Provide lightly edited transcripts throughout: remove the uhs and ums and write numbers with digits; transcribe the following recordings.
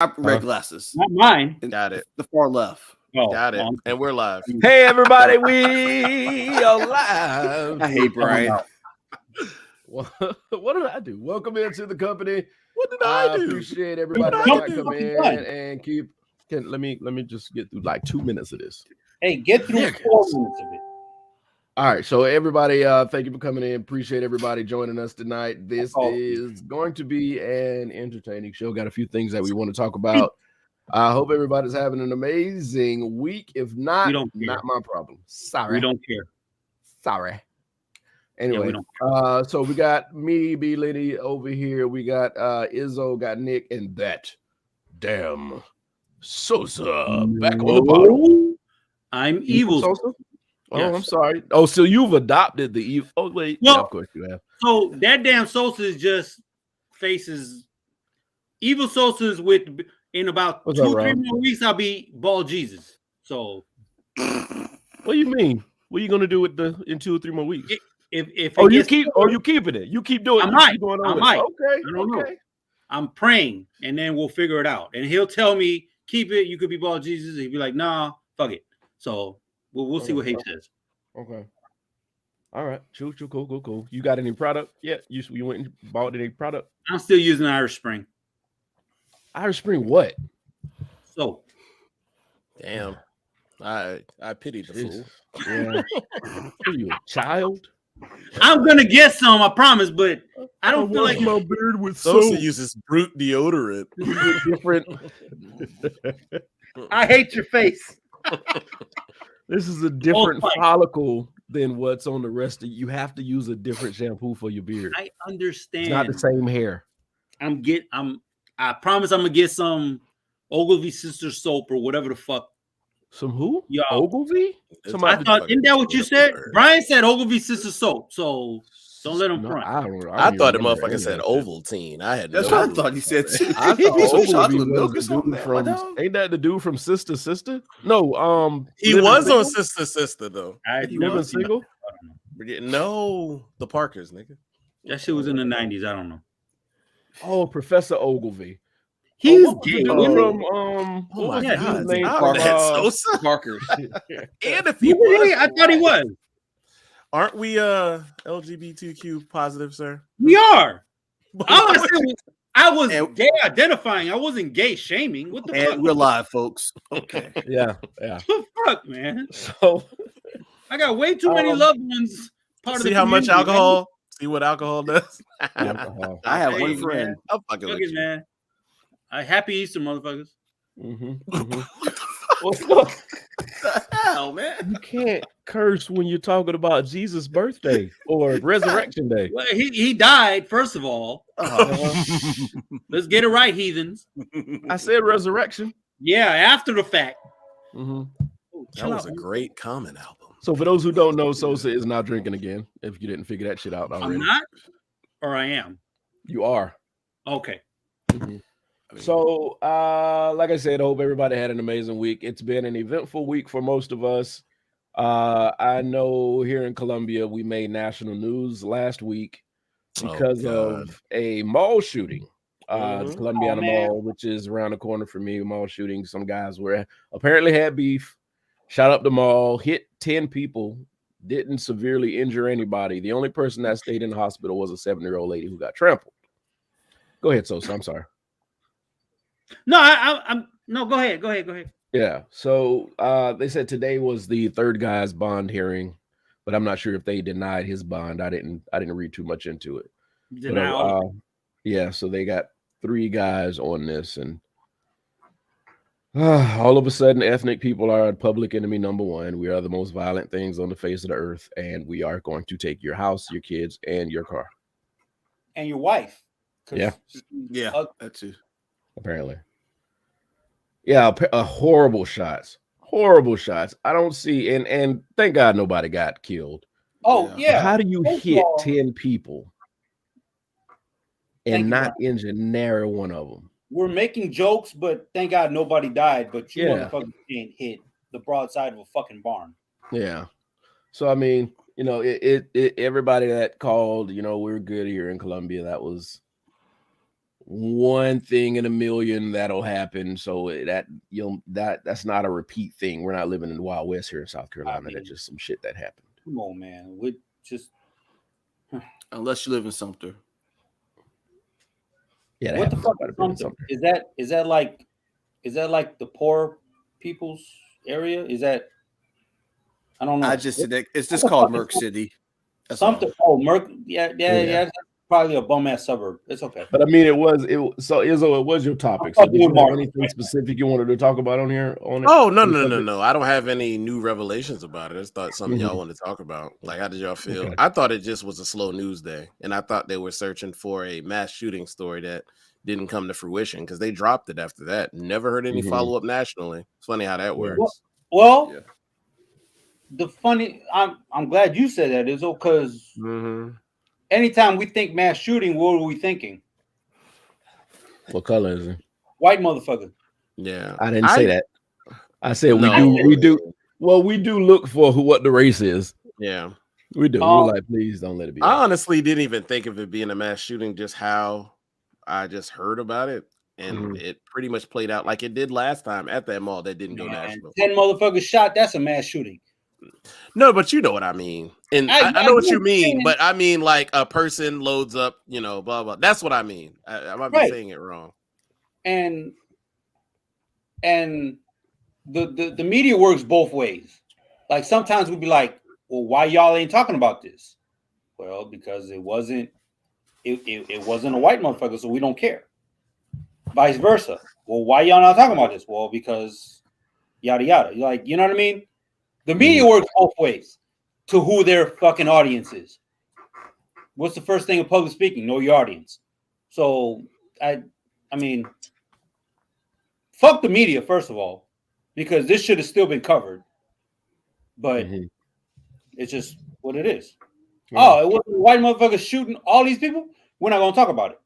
red glasses. Not mine. Got it. The far left. Oh, Got it. And we're live. Hey, everybody, we are live. I hate Brian. What did I do? Welcome into the company. What did I do? Appreciate everybody What that did I might do? come in and keep. Let me just get through like 2 minutes of this. Hey, get through 4 minutes of it. All right, so everybody, thank you for coming in. Appreciate everybody joining us tonight. This is going to be an entertaining show. Got a few things that we want to talk about. I hope everybody's having an amazing week. If not, not my problem. Sorry. We don't care. Sorry. Anyway, yeah, so we got me, B Liddy over here. We got Izzo, got Nick, and that damn Sosa back on the bottom. I'm evil. Sosa? Oh, yes. I'm sorry. Oh, so you've adopted the evil. Oh, wait. Well, yeah, of course you have. So that damn Sosa is just faces evil Sosa's with in about What's 2 up, 3 more weeks. I'll be bald Jesus. So what do you mean? What are you gonna do with in 2 or 3 more weeks? If you keeping it. You keep doing it. I might. Okay. I don't know. I'm praying, and then we'll figure it out. And he'll tell me, keep it. You could be bald Jesus. He'll be like, nah, fuck it. So we'll see what he says. Okay. All right. Cool. You got any product yet? You went and bought any product? I'm still using Irish Spring. Irish Spring what? So. Damn. I pity the fool. Yeah. Are you a child? I'm gonna get some, I promise, but I don't feel like my beard with Sosa soap. uses brute deodorant. Different. I hate your face. This is a different follicle than what's on the rest of you. You have to use a different shampoo for your beard. I understand. It's not the same hair. I promise I'm gonna get some Ogilvy Sister soap or whatever the fuck. Some who? Yeah. Ogilvy? I thought, isn't that what you said? Brian said Ogilvy Sister soap, so don't let him front. I thought the motherfucker said Ovaltine. I had that's what I thought he said too. I thought Ogilvy milk was or the dude something. ain't that the dude from Sister? No, he was on Sister though. He never single? No, the Parkers, nigga. That shit was in the 90s. I don't know. Oh, Professor Ogilvy. He's gay. From my God, name? Sosa Parker. And if he was, I thought he was. Aren't we LGBTQ positive, sir? We are. All I said was I was gay identifying. I wasn't gay shaming. What the fuck? We're live, folks. Okay. Yeah. What the fuck, man? So I got way too many loved ones. See how much alcohol? Man. See what alcohol does? Alcohol. I have one friend. I'm fucking with you, man. Happy Easter, motherfuckers. What the hell, man? You can't curse when you're talking about Jesus' birthday or resurrection day. Well, he died, first of all. Let's get it right, heathens. I said resurrection. Yeah, after the fact. That was a great Common album. So for those who don't know, Sosa is not drinking again. If you didn't figure that shit out already. I'm not? Or I am? You are. Okay. So, like I said, I hope everybody had an amazing week. It's been an eventful week for most of us. I know here in Columbia, we made national news last week because of a mall shooting. The Columbiana Mall, which is around the corner from me, mall shooting. Some guys were apparently had beef, shot up the mall, hit 10 people, didn't severely injure anybody. The only person that stayed in the hospital was a 7-year-old lady who got trampled. Go ahead, Sosa. I'm sorry. No, I'm no. Go ahead. Yeah. So they said today was the third guy's bond hearing, but I'm not sure if they denied his bond. I didn't read too much into it. Yeah. So they got 3 guys on this, and all of a sudden, ethnic people are public enemy number 1. We are the most violent things on the face of the earth, and we are going to take your house, your kids, and your car, and your wife. Yeah. That's it. Apparently. Yeah, horrible shots. I don't see, and thank God nobody got killed. Oh, yeah. How do you hit 10 people and not injure nary one of them? We're making jokes, but thank God nobody died, but you motherfuckers can't hit the broadside of a fucking barn. Yeah. So, I mean, it everybody that called, we're good here in Columbia, that was one thing in a million that'll happen. So that's not a repeat thing. We're not living in the Wild West here in South Carolina. That's just some shit that happened. Come on, man. We just unless you live in Sumter. Yeah, what the fuck is that like the poor people's area? Is that I don't know. It's just called Merck City. That's something. all. Oh, Merck. Yeah. Probably a bum ass suburb. It's okay. But I mean, so Izzo, it was your topic. So did you have anything specific you wanted to talk about on here? Oh, no. I don't have any new revelations about it. I just thought something y'all wanted to talk about. Like, how did y'all feel? Okay. I thought it just was a slow news day, and I thought they were searching for a mass shooting story that didn't come to fruition because they dropped it after that. Never heard any follow up nationally. It's funny how that works. Well, I'm glad you said that, Izzo, because anytime we think mass shooting, what are we thinking? What color is it? White motherfucker. Yeah. I didn't say that. I said we do. Well, we do look for what the race is. Yeah. We do. We're like, please don't let it be. I honestly didn't even think of it being a mass shooting, just how I just heard about it. And it pretty much played out like it did last time at that mall that didn't go national. 10 motherfuckers shot, that's a mass shooting. No, but you know what I mean. And I know what you mean, but I mean like a person loads up, blah, blah. That's what I mean. I might be saying it wrong. And the media works both ways. Like sometimes we'd be like, well, why y'all ain't talking about this? Well, because it wasn't a white motherfucker, so we don't care. Vice versa. Well, why y'all not talking about this? Well, because yada yada. Like, you know what I mean? The media works both ways to who their fucking audience is. What's the first thing in public speaking? Know your audience. So I mean, fuck the media, first of all, because this should have still been covered. But it's just what it is. Oh, it was a white motherfucker shooting all these people? We're not gonna talk about it.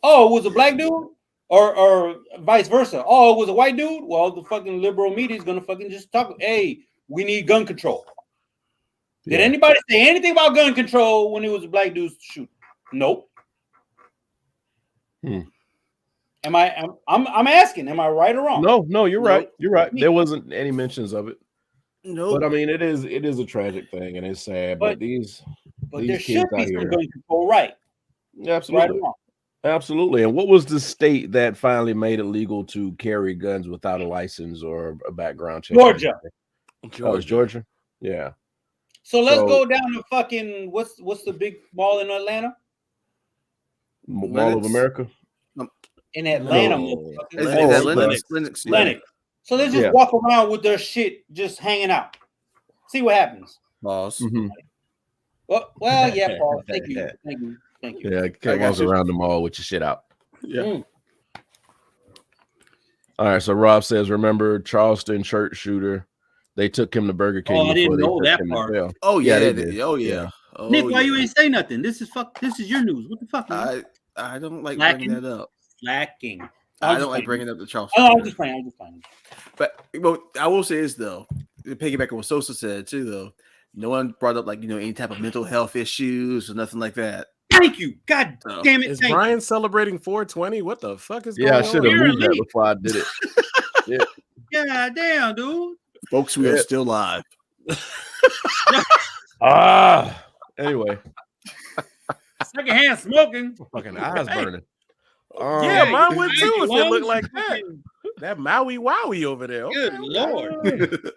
Oh, it was a black dude? Or vice versa. Oh, it was a white dude? Well, the fucking liberal media is gonna fucking just talk. Hey, we need gun control. Did anybody say anything about gun control when it was a black dude shooting? Nope. I'm asking, am I right or wrong? No, you're right. You're right. There wasn't any mentions of it. No. But I mean, it is a tragic thing and it's sad. But there should be some gun control, right? Absolutely. Right or wrong. Absolutely. And what was the state that finally made it legal to carry guns without a license or a background check? Georgia. Oh, it's Georgia? Yeah. So let's go down to fucking what's the big mall in Atlanta? Mall of America? In Atlanta. Lennox. So let's just walk around with their shit just hanging out. See what happens. Pause. Well, yeah, Paul. Thank you. Yeah, can't walk around the mall with your shit out. Yeah. All right, so Rob says, remember Charleston church shooter? They took him to Burger King. Oh, I didn't know that part. Oh yeah, they did. Oh yeah. Nick, why you ain't say nothing? This is your news. What the fuck? Man? I don't like bringing that up. Slacking. I don't like bringing up the Charleston. Oh, I'm just playing. But I will say this though, piggyback on what Sosa said too though. No one brought up like any type of mental health issues or nothing like that. Thank you. God damn it. Is Brian celebrating 420? What the fuck is going on? Yeah, I should have moved that before I did it. Yeah, damn, dude. Folks, we are still live. Anyway. Secondhand smoking. Fucking eyes burning. Yeah, mine would too if it looked like that. That Maui Wowie over there. Okay. Good Lord.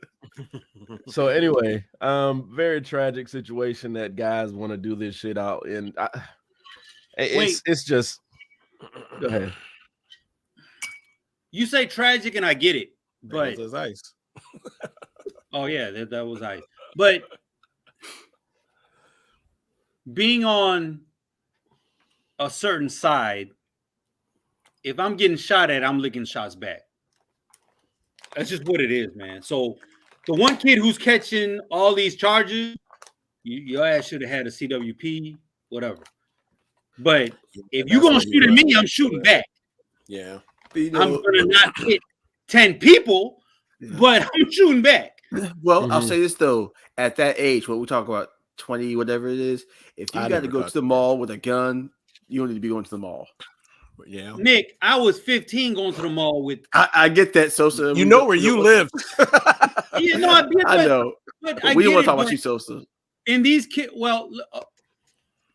So anyway, very tragic situation that guys want to do this shit out, and it's just. Go ahead. You say tragic, and I get it, but that was ice. Oh yeah, that was ice. But being on a certain side, if I'm getting shot at, I'm licking shots back. That's just what it is, man. So the one kid who's catching all these charges, your ass should have had a CWP, whatever. But if you're gonna shoot at me, I'm shooting back. Yeah. I'm gonna not hit 10 people, but I'm shooting back. Well, I'll say this though: at that age, what we talk about, 20, whatever it is, if you got to go to the mall with a gun, you don't need to be going to the mall. Yeah. Nick, I was 15 going to the mall with. I get that, Sosa. You know where you live. Yeah, no, I get I that, know. but We don't want to talk about you, Sosa. In these kids, well,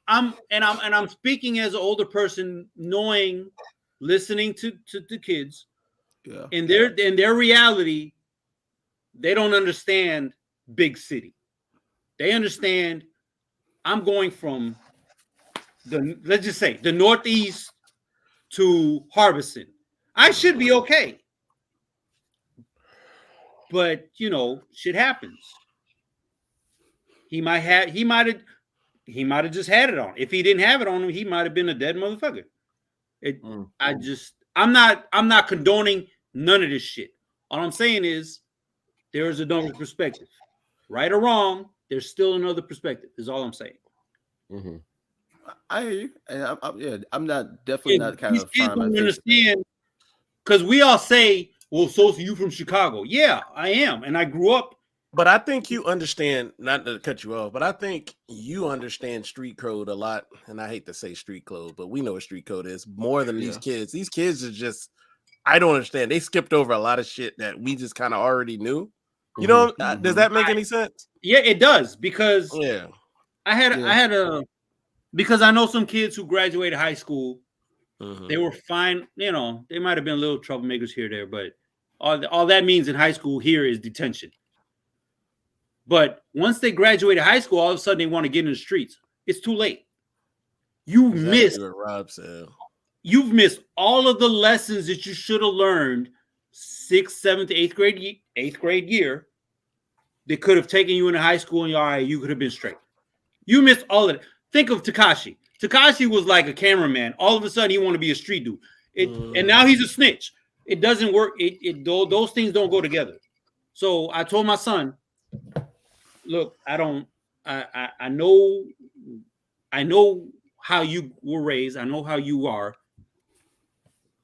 I'm speaking as an older person, knowing, listening to the kids. Yeah. In their reality, they don't understand big city. They understand I'm going from let's just say the Northeast to Harbison. I should be okay. But shit happens. He might have just had it on. If he didn't have it on him, he might have been a dead motherfucker. I'm not condoning none of this shit. All I'm saying is there is another perspective. Right or wrong, there's still another perspective, is all I'm saying. Mm-hmm. I hear you. And I'm not definitely not kind These of kids frying my don't face. understand, because we all say, well, so you from Chicago. Yeah, I am. And I grew up. But I think you understand, not to cut you off, but I think you understand street code a lot. And I hate to say street code, but we know what street code is more than these kids. These kids are just, I don't understand. They skipped over a lot of shit that we just kind of already knew. You know, does that make any sense? Yeah, it does. Because yeah, I had a because I know some kids who graduated high school. They were fine. They might have been little troublemakers here or there, but all that means in high school here is detention. But once they graduated high school, all of a sudden they want to get in the streets. It's too late. You've missed what Rob said. You've missed all of the lessons that you should have learned 6th, 7th, 8th grade year. They could have taken you into high school and you could have been straight. You missed all of it. Think of Tekashi. Tekashi was like a cameraman. All of a sudden, he wanted to be a street dude. And now he's a snitch. It doesn't work. Those things don't go together. So I told my son, look, I know how you were raised. I know how you are.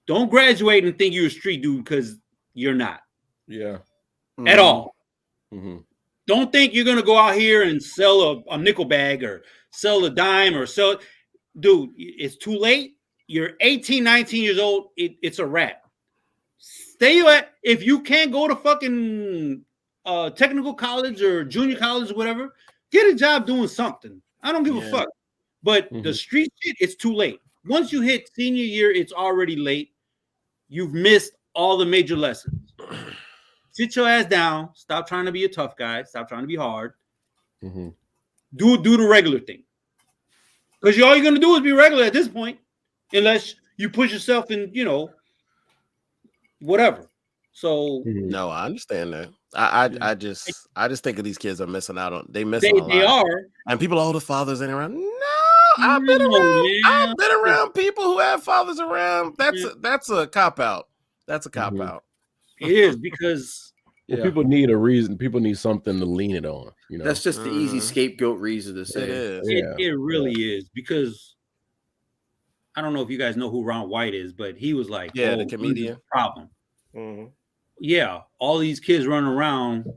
Don't graduate and think you're a street dude, because you're not. Yeah. At all. Mm-hmm. Don't think you're going to go out here and sell a nickel bag or sell a dime or sell. Dude, it's too late. You're 18, 19 years old. It's a wrap. If you can't go to fucking technical college or junior college or whatever, get a job doing something. I don't give a fuck. But the street shit, it's too late. Once you hit senior year, it's already late. You've missed all the major lessons. Sit your ass down. Stop trying to be a tough guy. Stop trying to be hard. Mm-hmm. Do the regular thing. Because all you're going to do is be regular at this point. Unless you push yourself in, whatever. So no, I understand that. I just think of these kids are missing out on. They missing a lot. They are. And people, the fathers ain't around. No, I've been around people who have fathers around. That's a cop out. That's a cop out. It is, because people need a reason. People need something to lean it on. That's just the easy scapegoat reason to say. It is. It really is, because I don't know if you guys know who Ron White is, but he was like, the comedian. Problem. Yeah, all these kids running around.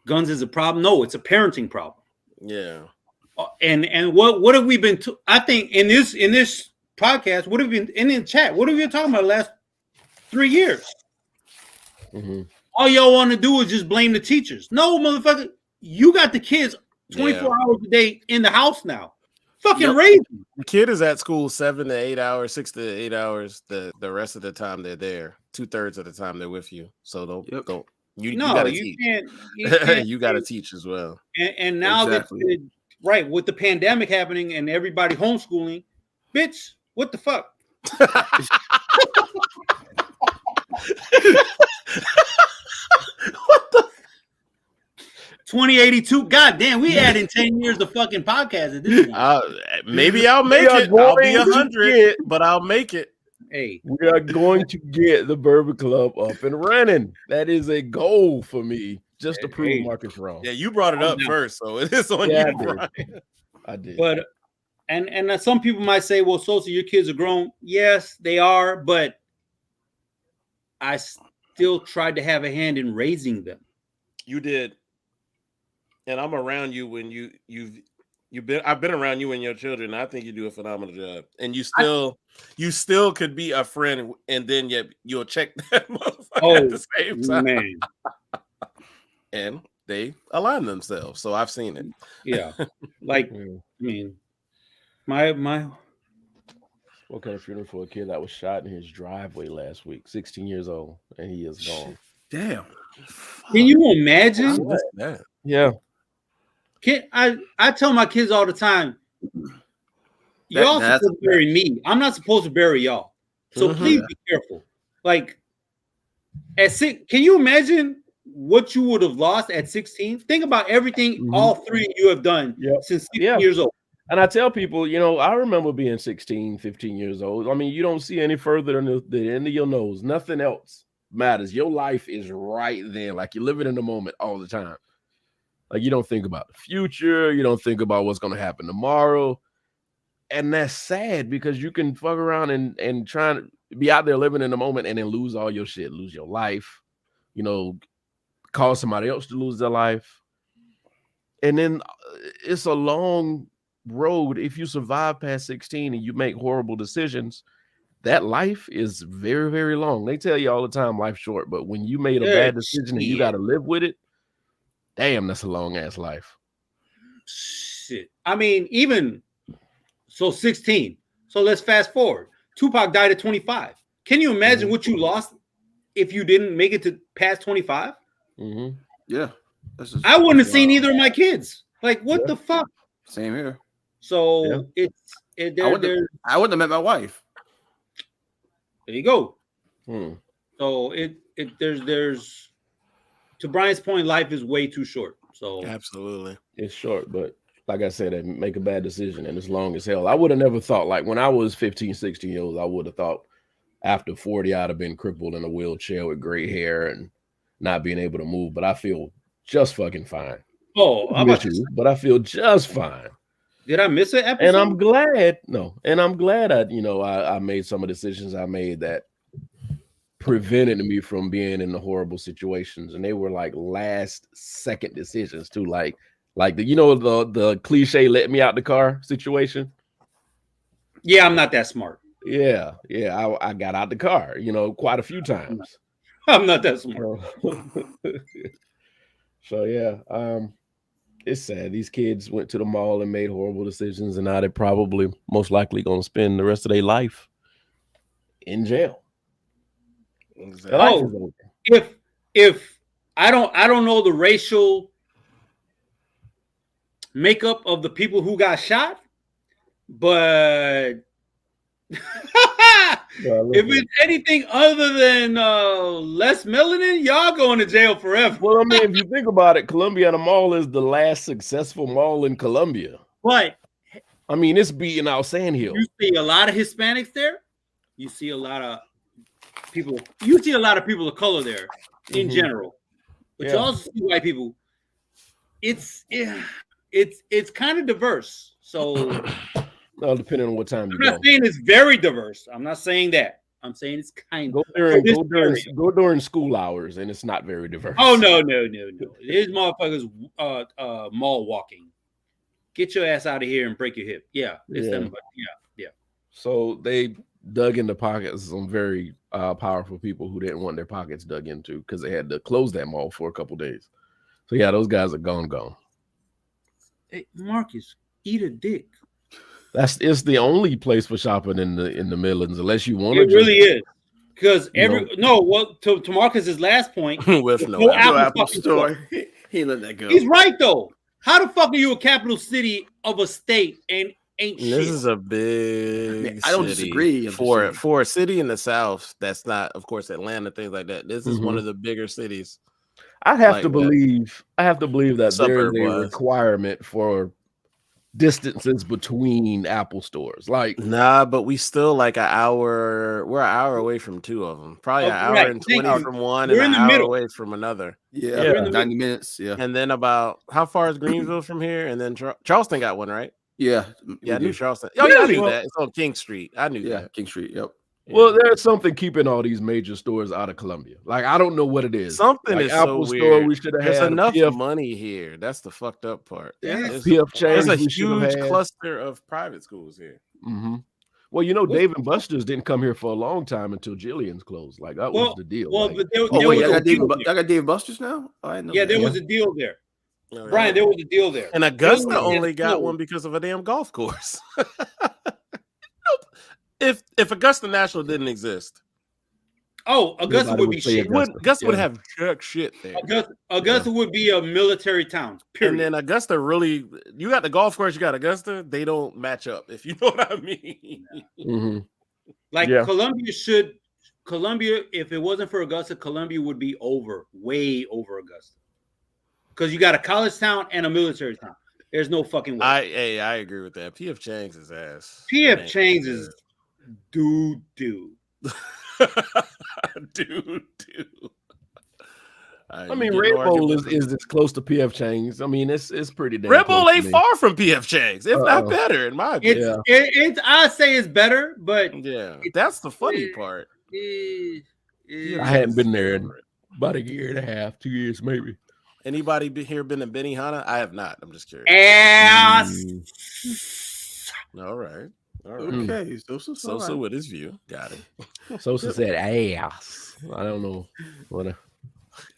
Guns is a problem. No, it's a parenting problem. Yeah. And what have we been? I think in this podcast, what have we been in the chat? What have we been talking about the last 3 years? All y'all want to do is just blame the teachers. No, motherfucker, you got the kids 24 hours a day in the house now. Fucking raise them. The kid is at school 7 to 8 hours, 6 to 8 hours. The rest of the time they're there. 2/3 of the time they're with you. So don't you gotta teach. You gotta teach as well. And now that with the pandemic happening and everybody homeschooling, bitch, what the fuck? What the 2082? God damn, we adding 10 years of fucking podcast at this point. Maybe I'll make it. I'll be 100, but I'll make it. Hey, we are going to get the Bourbon Club up and running. That is a goal for me, just to prove Marcus wrong. Yeah, you brought it up first, so it is on you, Brian. I did. But and some people might say, well, Sosa, your kids are grown. Yes, they are, but I still tried to have a hand in raising them. You did. And I'm around you when I've been around you and your children. I think you do a phenomenal job, and you still could be a friend, and then yet you'll check that motherfucker at the same time. Man. And they align themselves. So I've seen it. Yeah. Like, I mean, my What kind of funeral for a kid that was shot in his driveway last week? 16 years old, and he is gone. Damn. Can you imagine? Yeah. I tell my kids all the time, y'all supposed to bury me. I'm not supposed to bury y'all. So please be careful. Like at 6, can you imagine what you would have lost at 16? Think about everything all three of you have done since 16 years old. And I tell people, I remember being 16, 15 years old. I mean, you don't see any further than the end of your nose. Nothing else matters. Your life is right there. Like you're living in the moment all the time. Like you don't think about the future. You don't think about what's going to happen tomorrow. And that's sad because you can fuck around and try to be out there living in the moment and then lose all your shit, lose your life, cause somebody else to lose their life. And then it's a long road. If you survive past 16 and you make horrible decisions, that life is very, very long. They tell you all the time life's short, but when you made a bad decision and you got to live with it, damn, that's a long ass life. Shit. I mean, even so 16. So let's fast forward. Tupac died at 25. Can you imagine what you lost if you didn't make it to past 25? Yeah. I wouldn't have seen either of my kids. Like, what the fuck? Same here. So I wouldn't have met my wife. There you go. So there's to Brian's point, life is way too short. So absolutely, it's short, but like I said, I make a bad decision and it's long as hell. I would have never thought, like when I was 15, 16 years old, I would have thought after 40, I'd have been crippled in a wheelchair with gray hair and not being able to move. But I feel just fucking fine. But I feel just fine. Did I miss an episode? And I'm glad. I made some of the decisions I made that prevented me from being in the horrible situations, and they were like last second decisions too. Like the cliche "let me out the car" situation. Yeah, I'm not that smart. Yeah, I got out the car, quite a few times. I'm not that smart. So yeah, it's sad. These kids went to the mall and made horrible decisions, and now they're probably most likely going to spend the rest of their life in jail. Exactly. If I don't know the racial makeup of the people who got shot, but if it's anything other than less melanin, y'all going to jail forever. Well, I mean, if you think about it, Columbiana Mall is the last successful mall in Colombia. But I mean, it's beating out Sand Hill. You see a lot of Hispanics there. You see a lot of people. You see a lot of people of color there in general. But you also see white people. It's kind of diverse. So. Well, depending on what time you go. I'm not saying it's very diverse. I'm not saying that. I'm saying it's kind of. Go during school hours, and it's not very diverse. Oh, no. These motherfuckers mall walking. Get your ass out of here and break your hip. Yeah. It's them. Yeah. So they dug into pockets of some very powerful people who didn't want their pockets dug into because they had to close that mall for a couple days. So, yeah, those guys are gone. Hey, Marcus, eat a dick. It's the only place for shopping in the Midlands, unless you want to. It really is, because to Marcus's last point, with no Apple store, he let that go. He's right though. How the fuck are you a capital city of a state and ain't shit? This is a big. I don't disagree. For a city in the South, that's not, of course, Atlanta, things like that. This is one of the bigger cities. I have to believe that there is a requirement for distances between Apple stores. Like, nah, but we still like we're an hour away from two of them, probably an hour and 20 from one, and an hour away from another. Yeah. 90 minutes. Yeah. And then about how far is Greenville from here? And then Charleston got one, right? Yeah. I knew Charleston. Oh, yeah, I knew that. It's on King Street. I knew that. King Street. Yep. Well, there's something keeping all these major stores out of Colombia. Like, I don't know what it is. Something like is Apple so Store, weird. we should have There's had enough PF, money here. That's the fucked up part. Yeah. There's PF a Chang's we should have huge had. cluster of private schools here. Mm-hmm. Well, you know, Dave and Buster's didn't come here for a long time until Jillian's closed. Like, that was the deal. Well, like, but there Oh wait, was y'all a got deal Dave. Y'all got Dave Buster's now. Oh, I didn't know yeah, that. there was a deal there. Oh, yeah. Brian, there was a deal there. And Augusta Jillian only is got cool. one because of a damn golf course. If Augusta National didn't exist, Oh, Augusta Nobody would would be say shit. Augusta would Yeah. have jack shit there. Augusta would be a military town. Period. And then Augusta really, you got the golf course, you got Augusta, they don't match up, if you know what I mean. mm-hmm. Like Yeah. Columbia, if it wasn't for Augusta, Columbia would be way over Augusta. Because you got a college town and a military town. There's no fucking way. I agree with that. PF Chang's his ass. PF Chang's is dude. dude. I mean, Red Bull is as close to PF Chang's. I mean, it's pretty damn Red Bull close to ain't me. far from PF Chang's, if not better, in my opinion. It's I say it's better, but Yeah, that's the funny part. I hadn't been there in about a year and a half, 2 years maybe. Anybody here been to Benihana? I have not. I'm just curious. Ass. All right. Okay, Sosa with his view. Got it. Sosa said ass. I don't know what.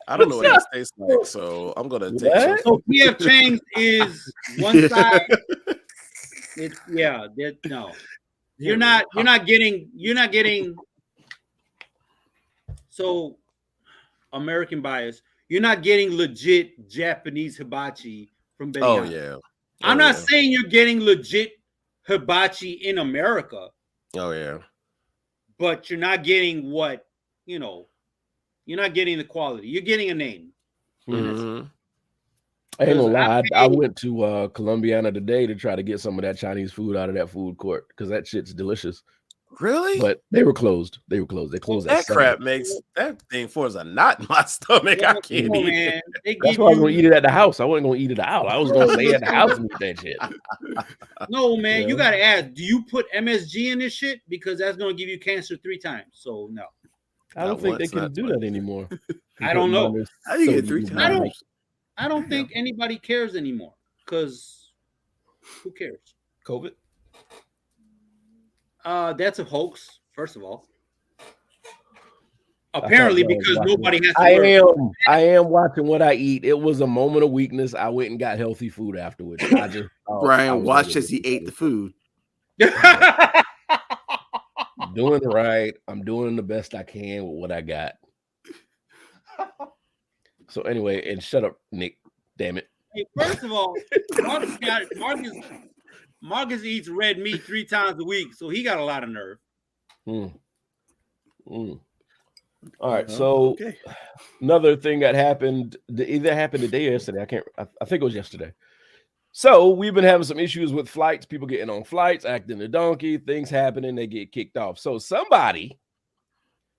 I don't know what that tastes like, so I'm gonna take. What? So PF Chang's is one side. It's no. You're not getting. So, American bias. You're not getting legit Japanese hibachi from Benihana. Oh yeah. I'm not saying you're getting legit hibachi in America. Oh yeah. But you're not getting what you're not getting the quality. You're getting a name. Mm-hmm. I ain't gonna lie. I went to Columbiana today to try to get some of that Chinese food out of that food court because that shit's delicious. Really? But they were closed. They closed. That crap makes that thing for a knot in my stomach. I can't eat it. That's why I was gonna eat it at the house. I wasn't gonna eat it out. I was gonna stay at the house and eat that shit. No, man, you gotta ask. Do you put MSG in this shit? Because that's gonna give you cancer 3 times. So no. I don't think they can do that anymore. I don't know. How do you get 3 times? I don't think anybody cares anymore. Because who cares? COVID. That's a hoax, first of all. Apparently, because nobody has to I am watching what I eat. It was a moment of weakness. I went and got healthy food afterwards. I just Brian watched as he ate the food. Doing it right. I'm doing the best I can with what I got. So anyway, and shut up, Nick. Damn it. Hey, first of all, Marcus eats red meat 3 times a week, so he got a lot of nerve. All right, so another thing that happened, either happened today or yesterday. I think it was yesterday. So we've been having some issues with flights, people getting on flights, acting a donkey, things happening, they get kicked off. So somebody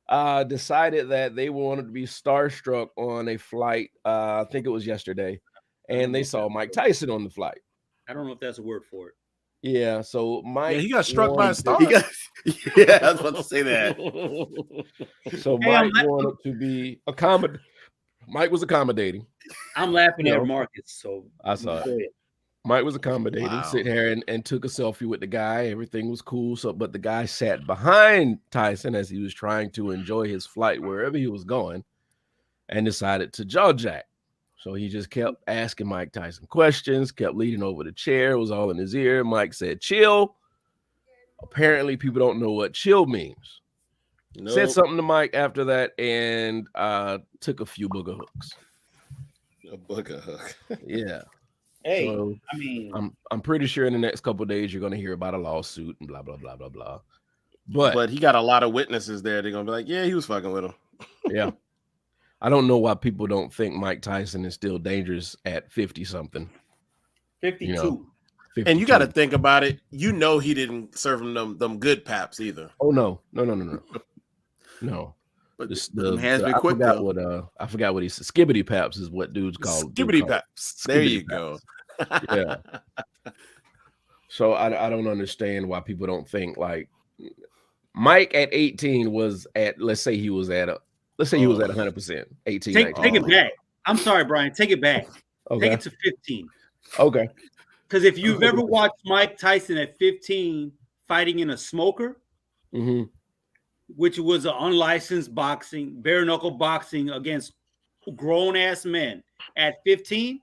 decided that they wanted to be starstruck on a flight. I think it was yesterday, and they saw Mike Tyson on the flight. I don't know if that's a word for it. Yeah, so Mike, he got struck by a star. I was about to say that. So Mike wanted to be accommodating. Mike was accommodating. I'm laughing at Marcus, so I saw it. Mike was accommodating, sitting here and took a selfie with the guy. Everything was cool. But the guy sat behind Tyson as he was trying to enjoy his flight wherever he was going, and decided to jaw jack. So he just kept asking Mike Tyson questions, kept leaning over the chair. It was all in his ear. Mike said, "Chill." Apparently, people don't know what chill means. Nope. Said something to Mike after that and took a few booger hooks. A booger hook. Yeah. Hey, so, I mean, I'm pretty sure in the next couple of days you're going to hear about a lawsuit and blah blah blah blah blah. But he got a lot of witnesses there. They're going to be like, yeah, he was fucking with him. Yeah. I don't know why people don't think Mike Tyson is still dangerous at 50 something. 52. 52. And you got to think about it. You know he didn't serve him them good paps either. Oh no. But I forgot what he said. Skibbity paps is what dudes call skibbity paps. There you go. Yeah. So I don't understand why people don't think like Mike at 18 was at, let's say he was at 100%. 18. Take it back. I'm sorry, Brian. Take it back. Okay. Take it to 15. Okay. Because if you've ever watched Mike Tyson at 15 fighting in a smoker, which was an unlicensed boxing, bare knuckle boxing against grown ass men at 15,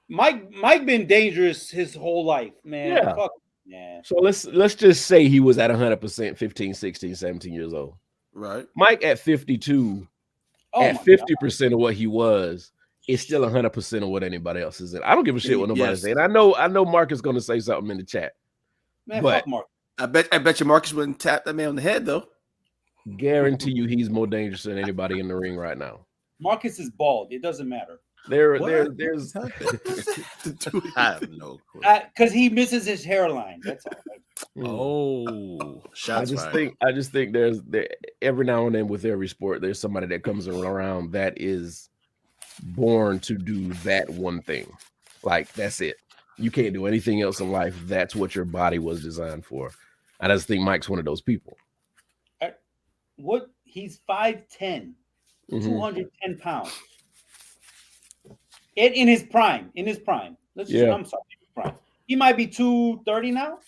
Mike been dangerous his whole life, man. Yeah. Fuck, man. So let's just say he was at 100% 15, 16, 17 years old. Right. Mike at 52, at 50% of what he was, is still 100% of what anybody else is in. I don't give a shit what nobody's saying. I know Mark is going to say something in the chat. Man, but fuck Mark. I bet you Marcus wouldn't tap that man on the head though. Guarantee you he's more dangerous than anybody in the ring right now. Marcus is bald. It doesn't matter. There's I have no clue. Because he misses his hairline. That's all. Oh, shots I just think there's every now and then with every sport, there's somebody that comes around that is born to do that one thing. Like that's it. You can't do anything else in life. That's what your body was designed for. I just think Mike's one of those people. What? He's 5'10", 210 pounds. In his prime. I'm sorry, prime. He might be 230 now.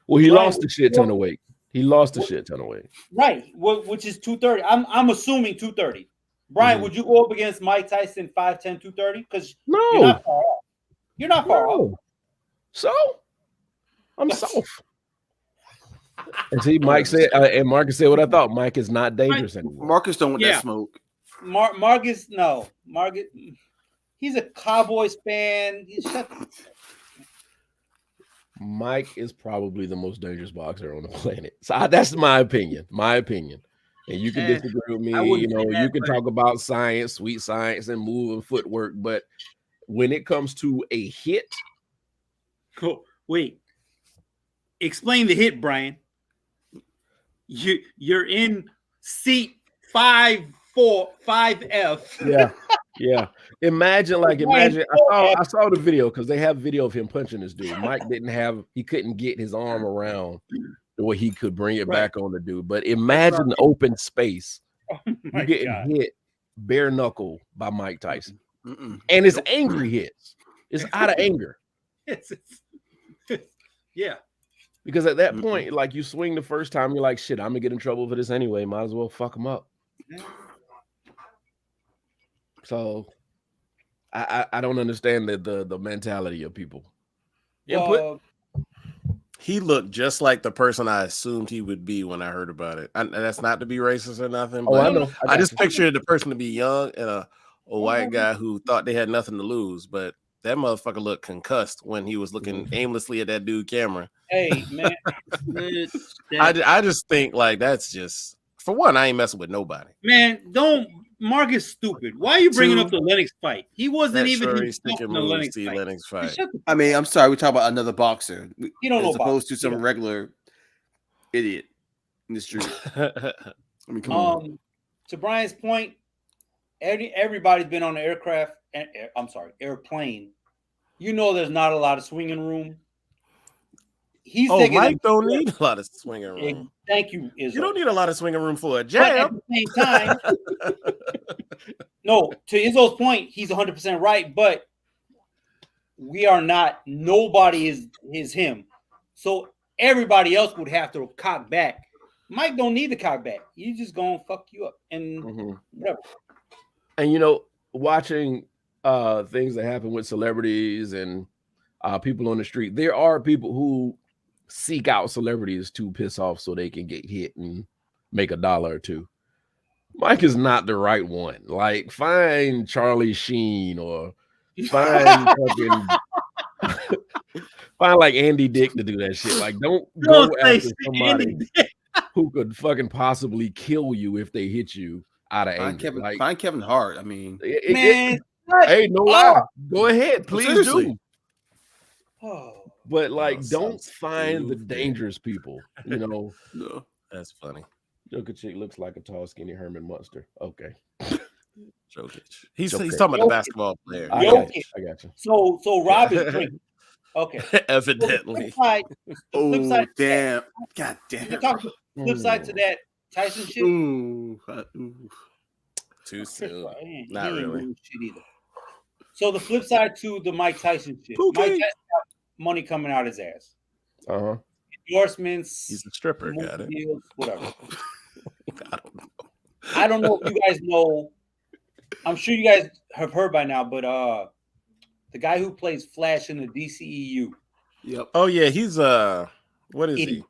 Well, he lost a shit ton of weight. Right, which is 230. I'm assuming 230. Brian, would you go up against Mike Tyson 5'10", 230? Because no, you're not far off. So I'm soft. And see, Mike said, and Marcus said what I thought. Mike is not dangerous anymore. Marcus don't want that smoke. Marcus, no. Marcus, he's a Cowboys fan. Mike is probably the most dangerous boxer on the planet. So that's my opinion. And you can disagree with me. You can talk about science, sweet science, and move and footwork. But when it comes to a hit. Cool. Wait. Explain the hit, Brian. You're in seat 5F. Yeah. Imagine. I saw the video because they have video of him punching this dude. Mike he couldn't get his arm around the way he could bring it back on the dude. But imagine the open space. You getting hit bare knuckle by Mike Tyson. And it's angry hits. It's out of anger. Yeah. Because at that point, like you swing the first time, you're like, shit, I'm gonna get in trouble for this anyway. Might as well fuck him up. So I don't understand the mentality of people. He looked just like the person I assumed he would be when I heard about it. And that's not to be racist or nothing. But I know. I just pictured the person to be young and a white guy who thought they had nothing to lose, but that motherfucker looked concussed when he was looking aimlessly at that dude camera. Hey, man. I just think like that's just, for one, I ain't messing with nobody. Man, Mark is stupid. Why are you bringing up the Lennox fight? He wasn't even in the Lennox fight. I mean, I'm sorry. We talk about another boxer. You don't know, as opposed to some regular idiot in the street. I mean, come on. To Brian's point, everybody's been on an airplane. You know, there's not a lot of swinging room. Mike don't need a lot of swinging room. Thank you, Izzo. You don't need a lot of swinging room for a jab. But at the same time, no, to Izzo's point, he's 100% right, but we are not, nobody is him. So everybody else would have to cock back. Mike don't need to cock back. He's just going to fuck you up and whatever. And, watching things that happen with celebrities and people on the street, there are people who seek out celebrities to piss off so they can get hit and make $1 or $2. Mike is not the right one. Like, find Charlie Sheen or find find like Andy Dick to do that shit. Like, don't go after somebody who could fucking possibly kill you if they hit you out of anger. Find Kevin Hart. I mean, hey, no lie. Go ahead, please do. But don't find the dangerous people. No, that's funny. Jokic looks like a tall, skinny Herman Munster. Okay. Jokic. He's talking about the basketball player. I got you. So Rob is drinking. Okay. Evidently. The flip side. damn. God You damn. talk the flip side to that Tyson shit. Ooh. Too soon. He Not ain't really. doing shit either. So the flip side to the Mike Tyson shit. Pookie. Mike Tyson got money coming out his ass. Uh-huh. Endorsements. He's a stripper. movie Got it. deals, whatever. I don't know. I don't know if you guys know. I'm sure you guys have heard by now, but the guy who plays Flash in the DCEU. Yep. Oh yeah, he's what is he?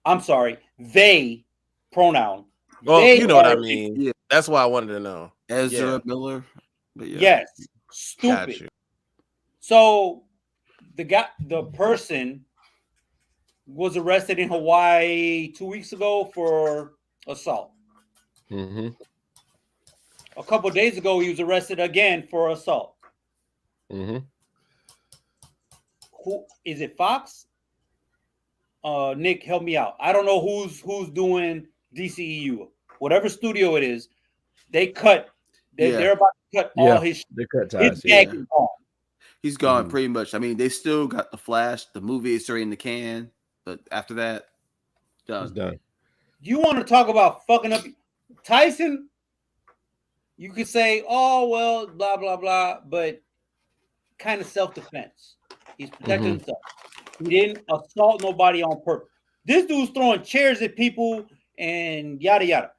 I'm sorry, they pronoun. Well, They you know what I are- mean. Yeah. That's why I wanted to know. Ezra Yeah. Miller. But yeah. Yes, Got stupid. you. So the person was arrested in Hawaii 2 weeks ago for assault. Mm-hmm. A couple of days ago, he was arrested again for assault. Mm-hmm. Who is it? Fox? Nick, help me out. I don't know who's doing DCEU. Whatever studio it is, they cut. They're about to cut all his. They cut His ties. bag is gone. He's gone Mhm. pretty much. I mean, they still got the Flash. The movie is already in the can, but after that, It's done. done. You want to talk about fucking up Tyson? You could say, "Oh well, blah blah blah," but kind of self-defense. He's protecting Mhm. himself. He didn't assault nobody on purpose. This dude's throwing chairs at people and yada yada.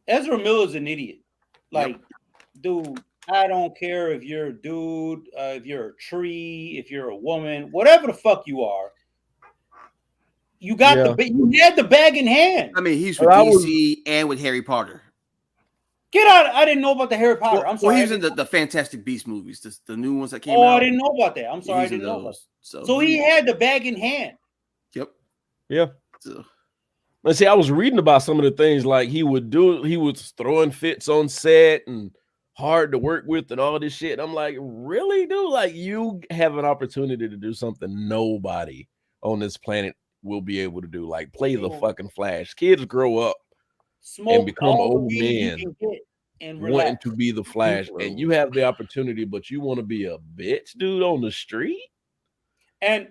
Ezra Miller's an idiot. Like, dude, I don't care if you're a dude, if you're a tree, if you're a woman, whatever the fuck you are. You got you had the bag in hand. I mean, he's with Well, I was- DC and with Harry Potter. Get out! I didn't know about the Harry Potter. I'm sorry. Well, he was in the Fantastic Beast movies, the new ones that came Oh, out. I didn't know about that. I'm sorry, I He's in didn't know about those. that. So he had the bag in hand. Yep. Yeah. So, Let's see. I was reading about some of the things like he would do. He was throwing fits on set and hard to work with and all this shit. I'm like, really, dude? Like, you have an opportunity to do something nobody on this planet will be able to do. Like, play the fucking Flash. Kids grow up and become all the old weed you men can get and wanting relax. to be the Flash, and you have the opportunity, but you want to be a bitch, dude, on the street. And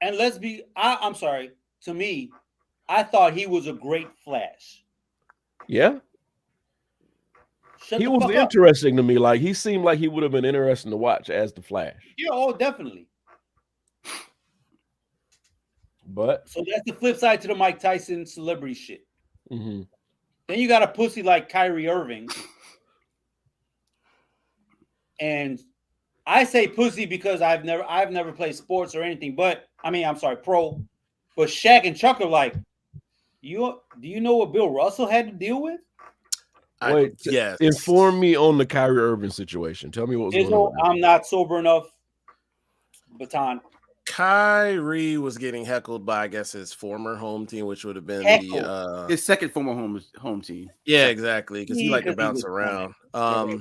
let's be. I'm sorry. To me, I thought he was a great Flash. Yeah. Shut He the was fuck up. interesting to me. Like, he seemed like he would have been interesting to watch as the Flash. Yeah, oh, definitely. But So that's the flip side to the Mike Tyson celebrity shit. mm-hmm. Then you got a pussy like Kyrie Irving. And I say pussy because I've never played sports or anything, but I mean, I'm sorry, pro. But Shaq and Chuck are like, do you know what Bill Russell had to deal with? Wait, yes. Inform me on the Kyrie Irving situation. Tell me what was going on. I'm not sober enough. Baton. Kyrie was getting heckled by, I guess, his former home team, which would have been his second former home team. Yeah, exactly, because he liked to Because he bounce was around. right.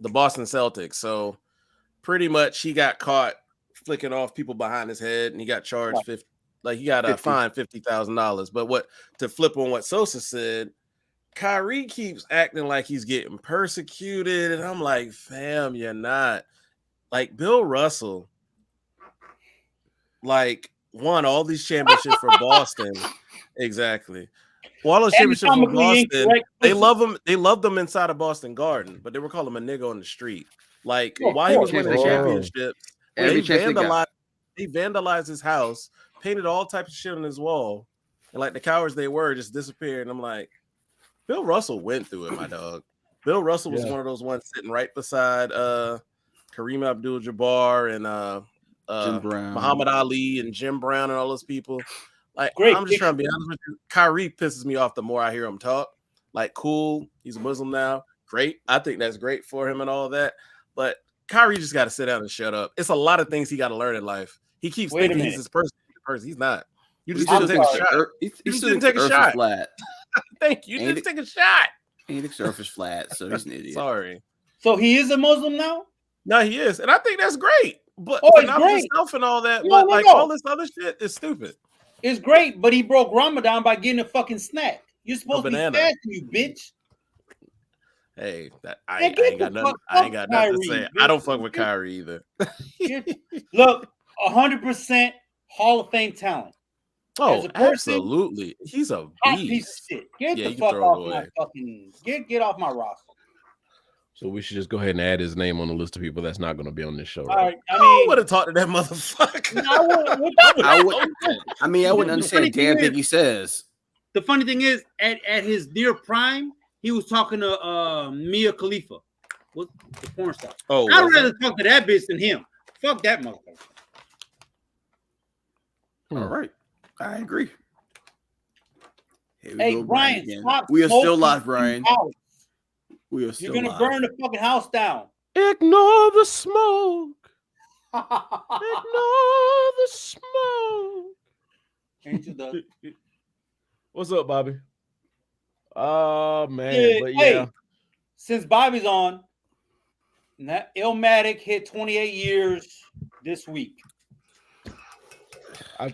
The Boston Celtics. So pretty much he got caught flicking off people behind his head, and he got charged he got a fine $50,000. But to flip on what Sosa said, Kyrie keeps acting like he's getting persecuted, and I'm like, fam, you're not. Like, Bill Russell, like, won all these championships for Boston. Exactly. Well, all those championships for Boston, they loved him inside of Boston Garden, but they were calling him a nigga on the street. Like, while he was winning the championships, they vandalized his house, painted all types of shit on his wall, and like the cowards they were, just disappeared. And I'm like, Bill Russell went through it, my dog. Bill Russell was one of those ones sitting right beside Kareem Abdul-Jabbar and Jim Brown, Muhammad Ali, and Jim Brown, and all those people. Like, Great I'm just trying to be honest with you. Kyrie pisses me off the more I hear him talk. Like, cool, he's a Muslim now. Great. I think that's great for him and all that. But Kyrie just got to sit down and shut up. It's a lot of things he got to learn in life. He keeps thinking he's this person. He's not. You just didn't take a shot. You just didn't take a shot. Flat. Thank you. You didn't take a shot. He thinks Earth is flat, so he's an idiot. Sorry. So he is a Muslim now? No, he is. And I think that's great. But not great. himself and all that. No, but all this other shit is stupid. It's great, but he broke Ramadan by getting a fucking snack. You're supposed to be fasting, you bitch. Hey, I ain't got nothing to say. I don't fuck with Kyrie either. Look, 100% Hall of Fame talent. Oh, As a person, absolutely. He's a hot piece of beast. shit. Get Yeah, the you can fuck throw off him my away. fucking get off my roster. So we should just go ahead and add his name on the list of people that's not going to be on this show. All Right? right, I I mean, would have talked to that motherfucker. I wouldn't understand a damn thing he says. The funny thing is, at his near prime, he was talking to Mia Khalifa, the porn star. Oh, I'd was rather it? talk to that bitch than him. Fuck that motherfucker. All right, I agree. Here we Hey, go, Brian, again. stop We are still smoking live, in Brian. the house. We are You're still gonna live. burn the fucking house down. Ignore the smoke. Ignore the smoke. Angel does. What's up, Bobby? Oh man, but Hey, yeah. since Bobby's on, Illmatic hit 28 years this week.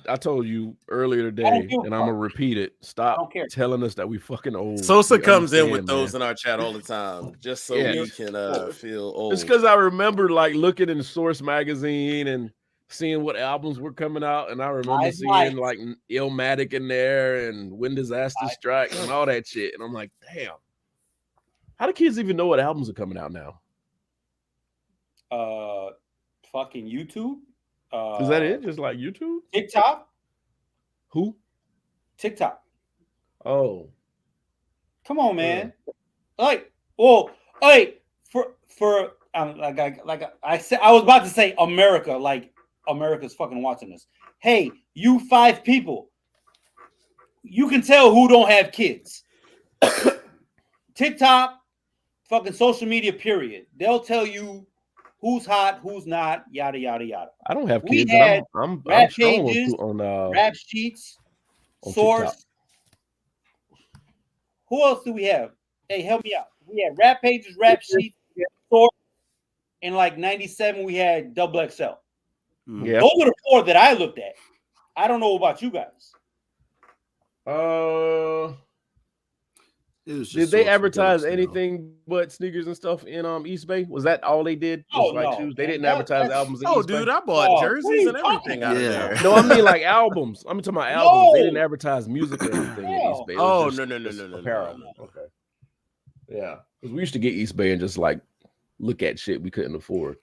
I told you earlier I don't today, give a and I'm gonna fuck. repeat it. I Stop don't care. telling us that we fucking old. Sosa We comes in understand, with those man. in our chat all the time, just so Yeah. we can feel old. It's because I remember like looking in Source magazine and seeing what albums were coming out, and I remember Nice seeing lights. like Illmatic in there and When Disaster Strikes and all that shit, and I'm like, damn, how do kids even know what albums are coming out now? Fucking YouTube. Is that it? Just like YouTube? TikTok. Who? TikTok. Oh, Come on, man. Like, well, hey, for like I said, I was about to say America, like America's fucking watching this. Hey, you 5 people, you can tell who don't have kids. TikTok, fucking social media, period. They'll tell you who's hot, who's not, yada yada yada. I don't have We kids. had I'm rap strong pages, on rap sheets, on Source. TikTok. Who else do we have? Hey, help me out. We had rap pages, rap sheets, Source. In like 97, we had Double XL. Yeah. Those are the 4 that I looked at. I don't know about you guys. Did they advertise anything but sneakers and stuff in East Bay? Was that all they did? Oh, Like no, shoes? They man. didn't advertise albums in East Bay? Dude, I bought Oh, what are jerseys you and everything talking out of about? there. No, I mean like albums. I'm talking about albums. They didn't advertise music or anything in East Bay. It was Oh, just no. apparel. Okay. Yeah, because we used to get East Bay and just like look at shit we couldn't afford.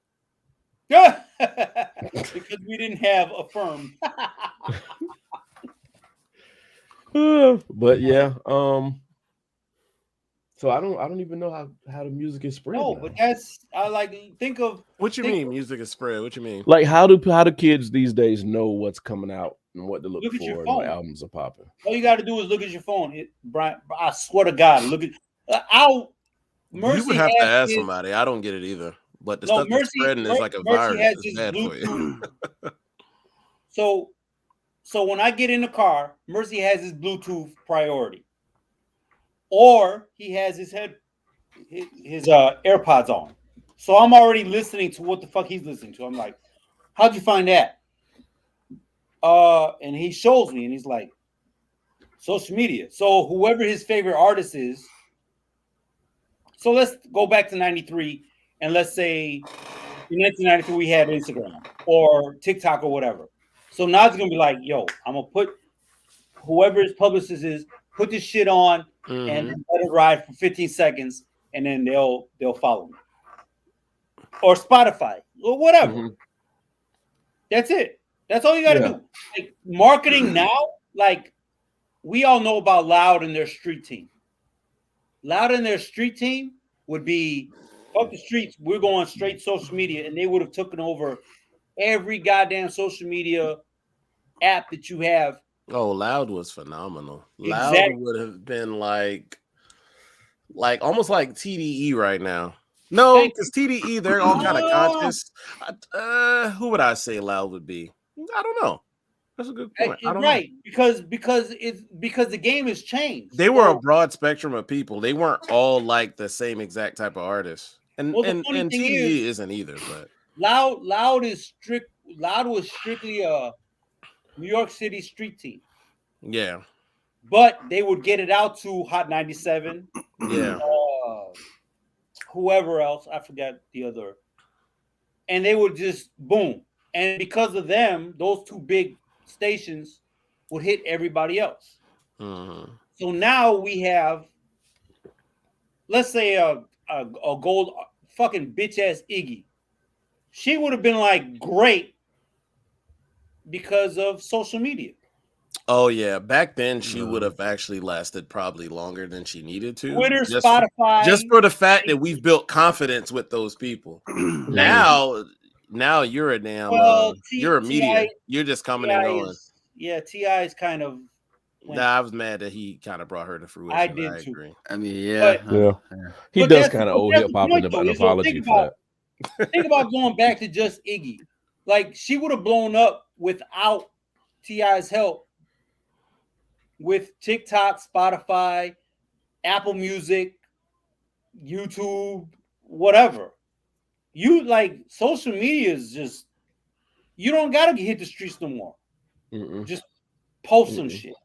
Because we didn't have a firm. But yeah, so I don't even know how the music is spread. No, now. but that's I like think of What you mean music is spread? What you mean? Like how do kids these days know what's coming out and what to look Look at your for and what phone. albums are popping? all you got to do is look at your phone. Brian, I swear to God, look at Mercy. You would have to ask his- somebody. I don't get it either. But the No, stuff that's Mercy- spreading is like a Mercy virus. has It's his bad for you. So when I get in the car, Mercy has his Bluetooth priority, or he has his AirPods on. So I'm already listening to what the fuck he's listening to. I'm like, how'd you find that? And he shows me, and he's like, social media. So whoever his favorite artist is. So let's go back to 93, and let's say in 1993 we had Instagram or TikTok or whatever. So now it's gonna be like, yo, I'm gonna put whoever his publicist is, put this shit on and let it ride for 15 seconds, and then they'll follow me. Or Spotify or whatever. Mm-hmm. That's it. That's all you gotta do. Like, marketing now, like we all know about Loud and their street team. Loud and their street team would be fuck the streets. We're going straight social media, and they would have taken over every goddamn social media app that you have. Oh, Loud was phenomenal. Exactly. Loud would have been like almost like TDE right now. No, because TDE, they're all kind of conscious. Who would I say Loud would be? I don't know. That's a good point. I don't know. Because the game has changed. They were a broad spectrum of people. They weren't all like the same exact type of artists. And TDE isn't either, but Loud was strictly a New York City street team. Yeah. But they would get it out to Hot 97. Yeah. Whoever else, I forgot the other. And they would just boom. And because of them, those two big stations would hit everybody else. Mm-hmm. So now we have, let's say a gold fucking bitch ass Iggy. She would have been like great because of social media. Oh yeah, back then she would have actually lasted probably longer than she needed to. Twitter, just Spotify, just for the fact that we've built confidence with those people. now you're a damn you're a media. You're just coming and going. T.I. is kind of. Nah, I was mad that he kind of brought her to fruition. I did too. agree. I mean, yeah. He does kind of owe hip hop an apology for that. Think about going back to just Iggy. Like, she would have blown up without T.I.'s help with TikTok, Spotify, Apple Music, YouTube, whatever. You like social media is just, you don't gotta hit the streets no more. Just post some shit.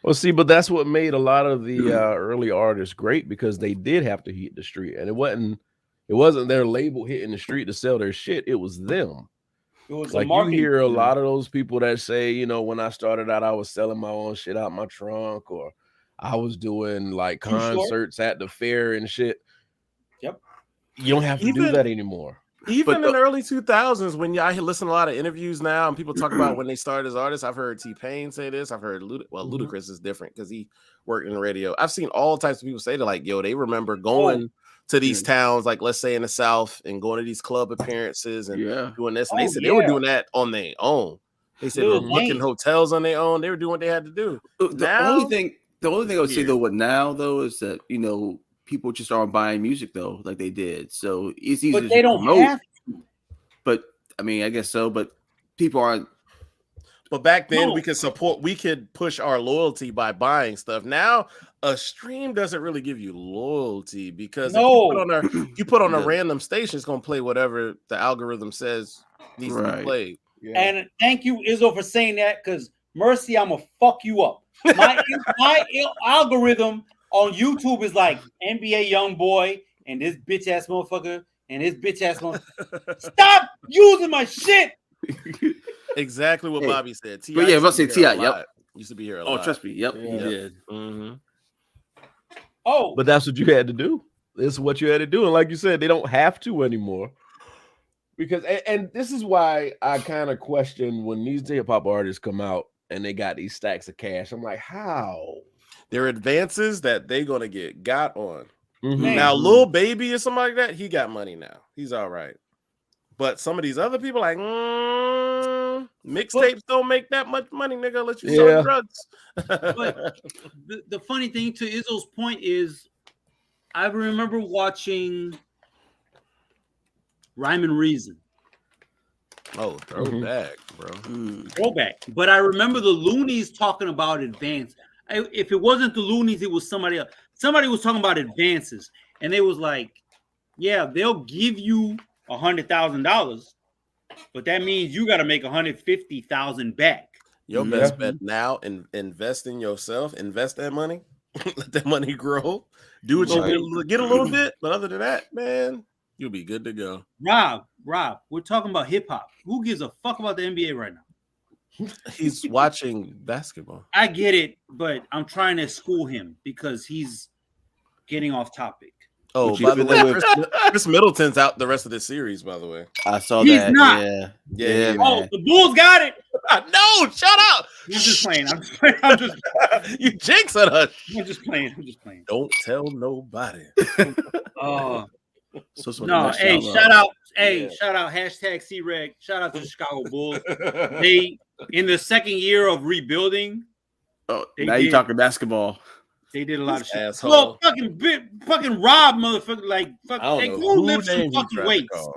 Well, see, but that's what made a lot of the early artists great, because they did have to hit the street, and it wasn't their label hitting the street to sell their shit. It was them. It was like, you hear a lot of those people that say, you know, when I started out, I was selling my own shit out my trunk, or I was doing like concerts at the fair and shit. Yep. You don't have to do that anymore. Even in the early 2000s, when I listen to a lot of interviews now and people talk about when they started as artists, I've heard T-Pain say this. I've heard Ludacris is different because he worked in the radio. I've seen all types of people say that, like, yo, they remember going to these towns, like let's say in the South, and going to these club appearances and doing this. And they said they were doing that on their own. They said they were booking hotels on their own. They were doing what they had to do. The only thing I would say though, is that, you know, people just aren't buying music though, like they did. So it's easy to promote. Have to. But I mean, I guess so. But people aren't. But back then, we could push our loyalty by buying stuff. Now, a stream doesn't really give you loyalty, because if you put on a random station, it's gonna play whatever the algorithm says needs to be played. Yeah. And thank you, Izzo, for saying that, because Mercy, I'm gonna fuck you up. My algorithm on YouTube is like NBA YoungBoy and this bitch ass motherfucker and this bitch ass motherfucker. Stop using my shit. Exactly what Bobby said. But yeah, I was say T.I. Yep, used to be here a lot. Oh, trust me. Yep, he did. Mm-hmm. Oh, but that's what you had to do. This is what you had to do, and like you said, they don't have to anymore. Because and this is why I kind of question when these hip hop artists come out and they got these stacks of cash. I'm like, how? They're advances that they're gonna get got on. Now, Lil Baby or something like that, he got money now. He's all right. But some of these other people, like, mixtapes don't make that much money, nigga, unless you sell drugs. But the funny thing, to Izzo's point, is I remember watching Rhyme and Reason. Oh, throwback, bro. Throwback. But I remember the Loonies talking about advance. If it wasn't the Loonies, it was somebody else. Somebody was talking about advances, and they was like, yeah, they'll give you $100,000, but that means you got to make $150,000 back. Your best bet now, invest in yourself, invest that money, let that money grow, do what you get a little bit, but other than that, man, you'll be good to go. Rob, we're talking about hip hop. Who gives a fuck about the NBA right now? He's watching basketball. I get it, but I'm trying to school him because he's getting off topic. Oh, by the way, Chris Middleton's out the rest of the series, by the way. I saw that. Not. Yeah. Oh, the Bulls got it. No, shut up. I'm just playing. You jinxing us. I'm just playing. Don't tell nobody. No, hey, shout out. Hey, shout out #CREG. Shout out to the Chicago Bulls. They, in the second yeir of rebuilding. Oh, now you're talking basketball. They did a lot of shit. Asshole. Well, fucking Rob, motherfucker. Like, who lives some fucking weights?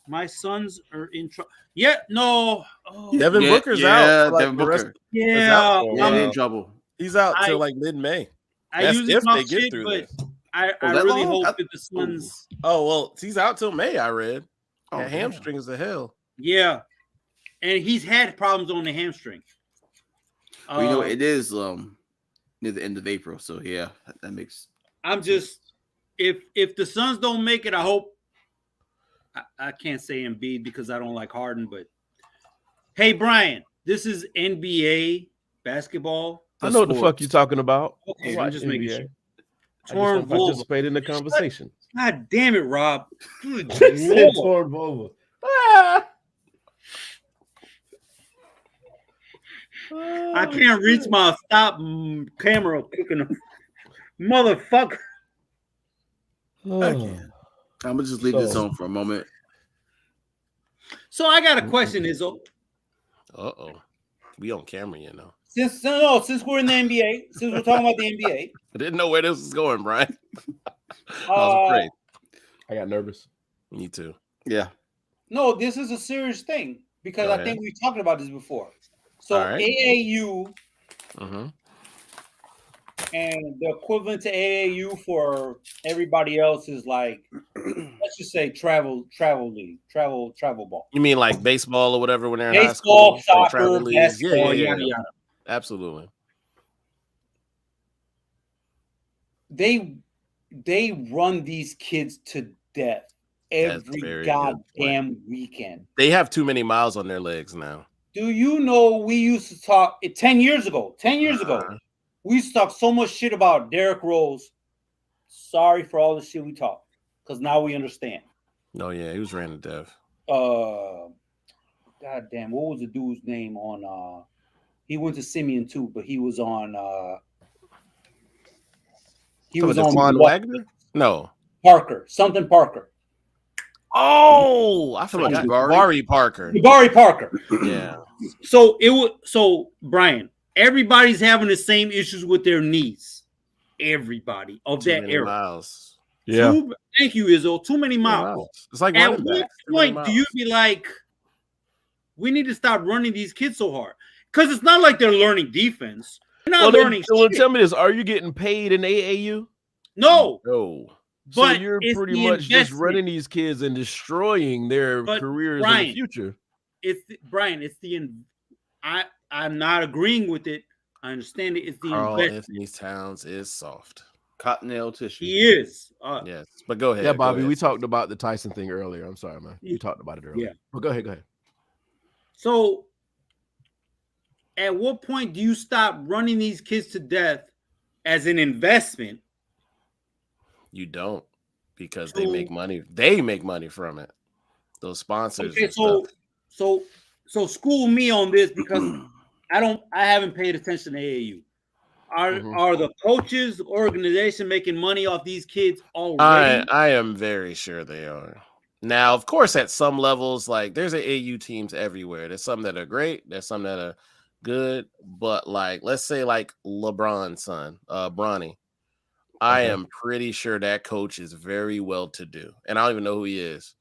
My sons are in trouble. Yeah, no. Oh. Devin Booker's out. Devin Booker. I'm in trouble. He's out till like mid-May. That's if they get through this. I really hope that the Suns. Oh, well, he's out till May, I read. Hamstrings the hell. Yeah. And he's had problems on the hamstring. Well, you know, it is near the end of April, so yeah, that makes. I'm just, if the Suns don't make it, I hope. I can't say Embiid because I don't like Harden, but Hey, Brian, this is NBA basketball. I know what the fuck you're talking about. Okay, I'm just making sure. I just don't participate in the conversation. God damn it, Rob. Good Torn vulva. I can't reach my stop camera clicking. Motherfucker. I can't. I'm gonna just leave this on for a moment. So I got a question, Izzo. We on camera, you know. Since we're in the NBA, since we're talking about the NBA. I didn't know where this was going, Brian. I was afraid. I got nervous. Me too. Yeah. No, this is a serious thing because I think we talked about this before. So AAU and the equivalent to AAU for everybody else is like, let's just say travel league, travel ball. You mean like baseball or whatever when they're in high school? Baseball, soccer, basketball, yada yada. Absolutely. They run these kids to death every goddamn weekend. They have too many miles on their legs now. Do you know we used to talk 10 years ago? 10 years ago, we used to talk so much shit about Derrick Rose. Sorry for all the shit we talked, because now we understand. No, yeah, he was ran to death. God damn, what was the dude's name on? He went to Simeon too, but he was on. He was on Quan Wagner. No, Parker, something Parker. Oh, I forgot. Jabari Parker. Jabari Parker. Yeah. So Brian, everybody's having the same issues with their knees. Everybody of that era. Miles. Yeah. Thank you, Izzo. Too many miles. It's like at what point do you be like, we need to stop running these kids so hard? Because it's not like they're learning defense. They're not learning. Well, tell me this: are you getting paid in AAU? No. So you're pretty much just running these kids and destroying their careers in the future. I'm not agreeing with it. I understand it. It's the investment. Anthony Towns is soft. Cottonelle tissue. He is. Yes, but go ahead. Yeah, Bobby, we talked about the Tyson thing earlier. I'm sorry, man. We talked about it earlier. Yeah. But go ahead. So at what point do you stop running these kids to death as an investment? You don't, because they make money. They make money from it. Those sponsors. Okay, so school me on this, because I haven't paid attention to AAU. Are the coaches, organization making money off these kids already? I am very sure they are. Now, of course, at some levels, like there's AAU teams everywhere. There's some that are great. There's some that are good. But like, let's say like LeBron's son, Bronny. I am pretty sure that coach is very well to do. And I don't even know who he is.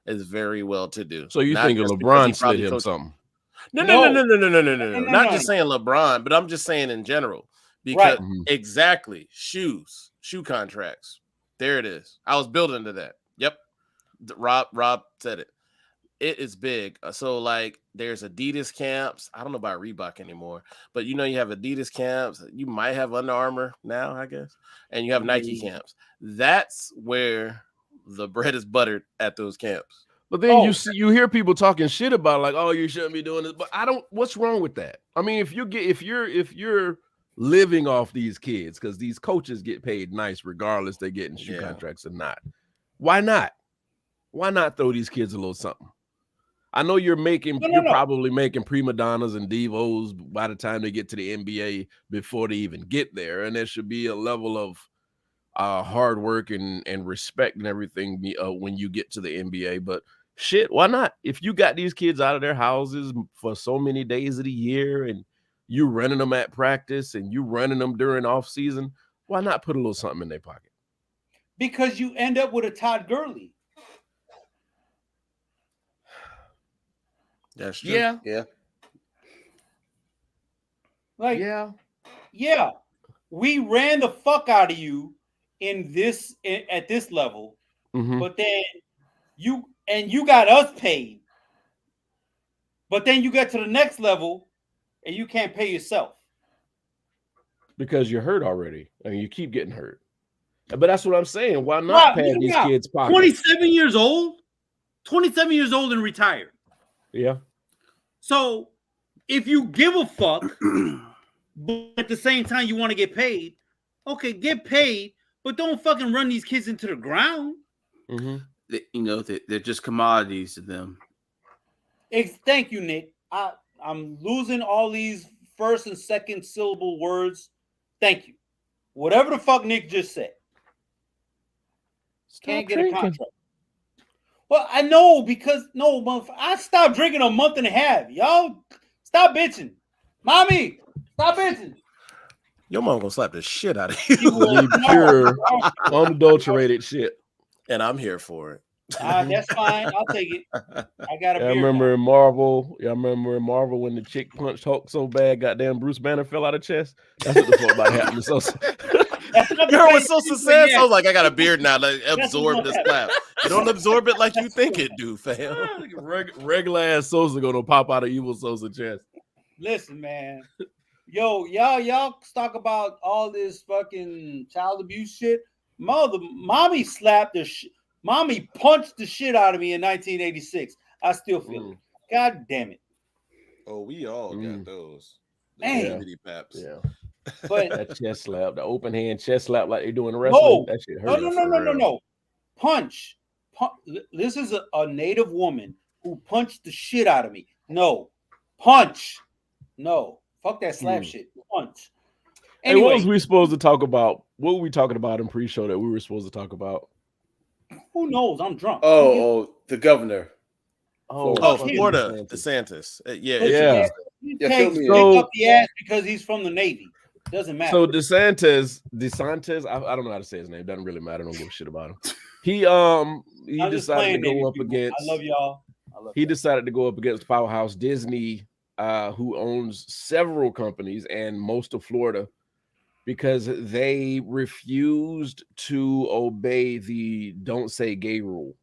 Is very well to do. So you think LeBron slid him something? No. Not just saying LeBron, but I'm just saying in general. Because exactly, shoe contracts. There it is. I was building to that. Yep. Rob said it. It is big. So like there's Adidas camps. I don't know about Reebok anymore, but you have Adidas camps. You might have Under Armour now, I guess. And you have Nike camps. That's where the bread is buttered at those camps. But then you hear people talking shit about like, oh, you shouldn't be doing this. But what's wrong with that? I mean, if you're living off these kids, because these coaches get paid nice regardless they're getting shoe contracts or not. Why not? Why not throw these kids a little something? I know you're probably making prima donnas and divos by the time they get to the NBA before they even get there. And there should be a level of hard work and respect and everything when you get to the NBA. But shit, why not? If you got these kids out of their houses for so many days of the year and you running them at practice and you running them during off season, why not put a little something in their pocket? Because you end up with a Todd Gurley. That's true. Yeah. Like, yeah. We ran the fuck out of you at this level, but then you got us paid. But then you get to the next level and you can't pay yourself. Because you're hurt already. I mean, you keep getting hurt. But that's what I'm saying. Why not pad these kids' pockets? 27 years old? 27 years old and retired. Yeah. So if you give a fuck, but at the same time you want to get paid, okay, get paid, but don't fucking run these kids into the ground. They're just commodities to them. Thank you, Nick. I'm losing all these first and second syllable words. Thank you. Whatever the fuck Nick just said. Can't get a contract. Well, I know because I stopped drinking a month and a half. Y'all stop bitching. Mommy, stop bitching. Your mom gonna slap the shit out of you. Pure, unadulterated shit. And I'm here for it. That's fine. I'll take it. I got a beer. I remember in Marvel. I remember in Marvel when the chick punched Hulk so bad, goddamn Bruce Banner fell out of chest. That's what the fuck about happened. So you heard what Sosa said? I was like, I got a beard now. Like, absorb the slap. You don't absorb it like you think it do, fam. Regular ass Sosa gonna pop out of evil Sosa chest. Listen, man. Yo, y'all talk about all this fucking child abuse shit. Mommy slapped the shit. Mommy punched the shit out of me in 1986. I still feel it. God damn it. Oh, we all got those. Man. Paps. Yeah. But that chest slap, the open hand chest slap like they do in wrestling, that shit hurt. No. Punch. This is a native woman who punched the shit out of me. No. Punch. No. Fuck that slap shit. Punch. Anyway, what was we supposed to talk about? What were we talking about in pre-show that we were supposed to talk about? Who knows? I'm drunk. Oh, the governor. Florida, DeSantis. Yeah. He takes up the ass because he's from the Navy. Doesn't matter. So DeSantis, I don't know how to say his name. Doesn't really matter. I don't give a shit about him. He decided to go up against. I love y'all. He decided to go up against powerhouse Disney, who owns several companies and most of Florida, because they refused to obey the "don't say gay" rule.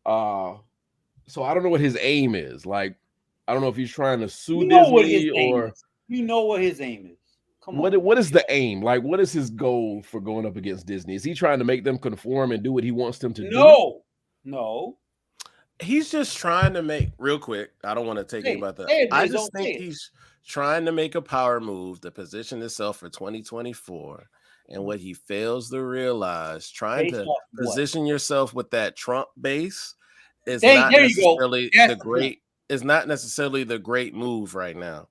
So I don't know what his aim is. Like, I don't know if he's trying to sue Disney or you know what his aim is. Come on. What is the aim? Like, what is his goal for going up against Disney? Is he trying to make them conform and do what he wants them to do? No. He's just trying to make, real quick, I don't want to take about that. I just think he's trying to make a power move to position himself for 2024. And what he fails to realize, trying to position yourself with that Trump base is not necessarily the great move right now.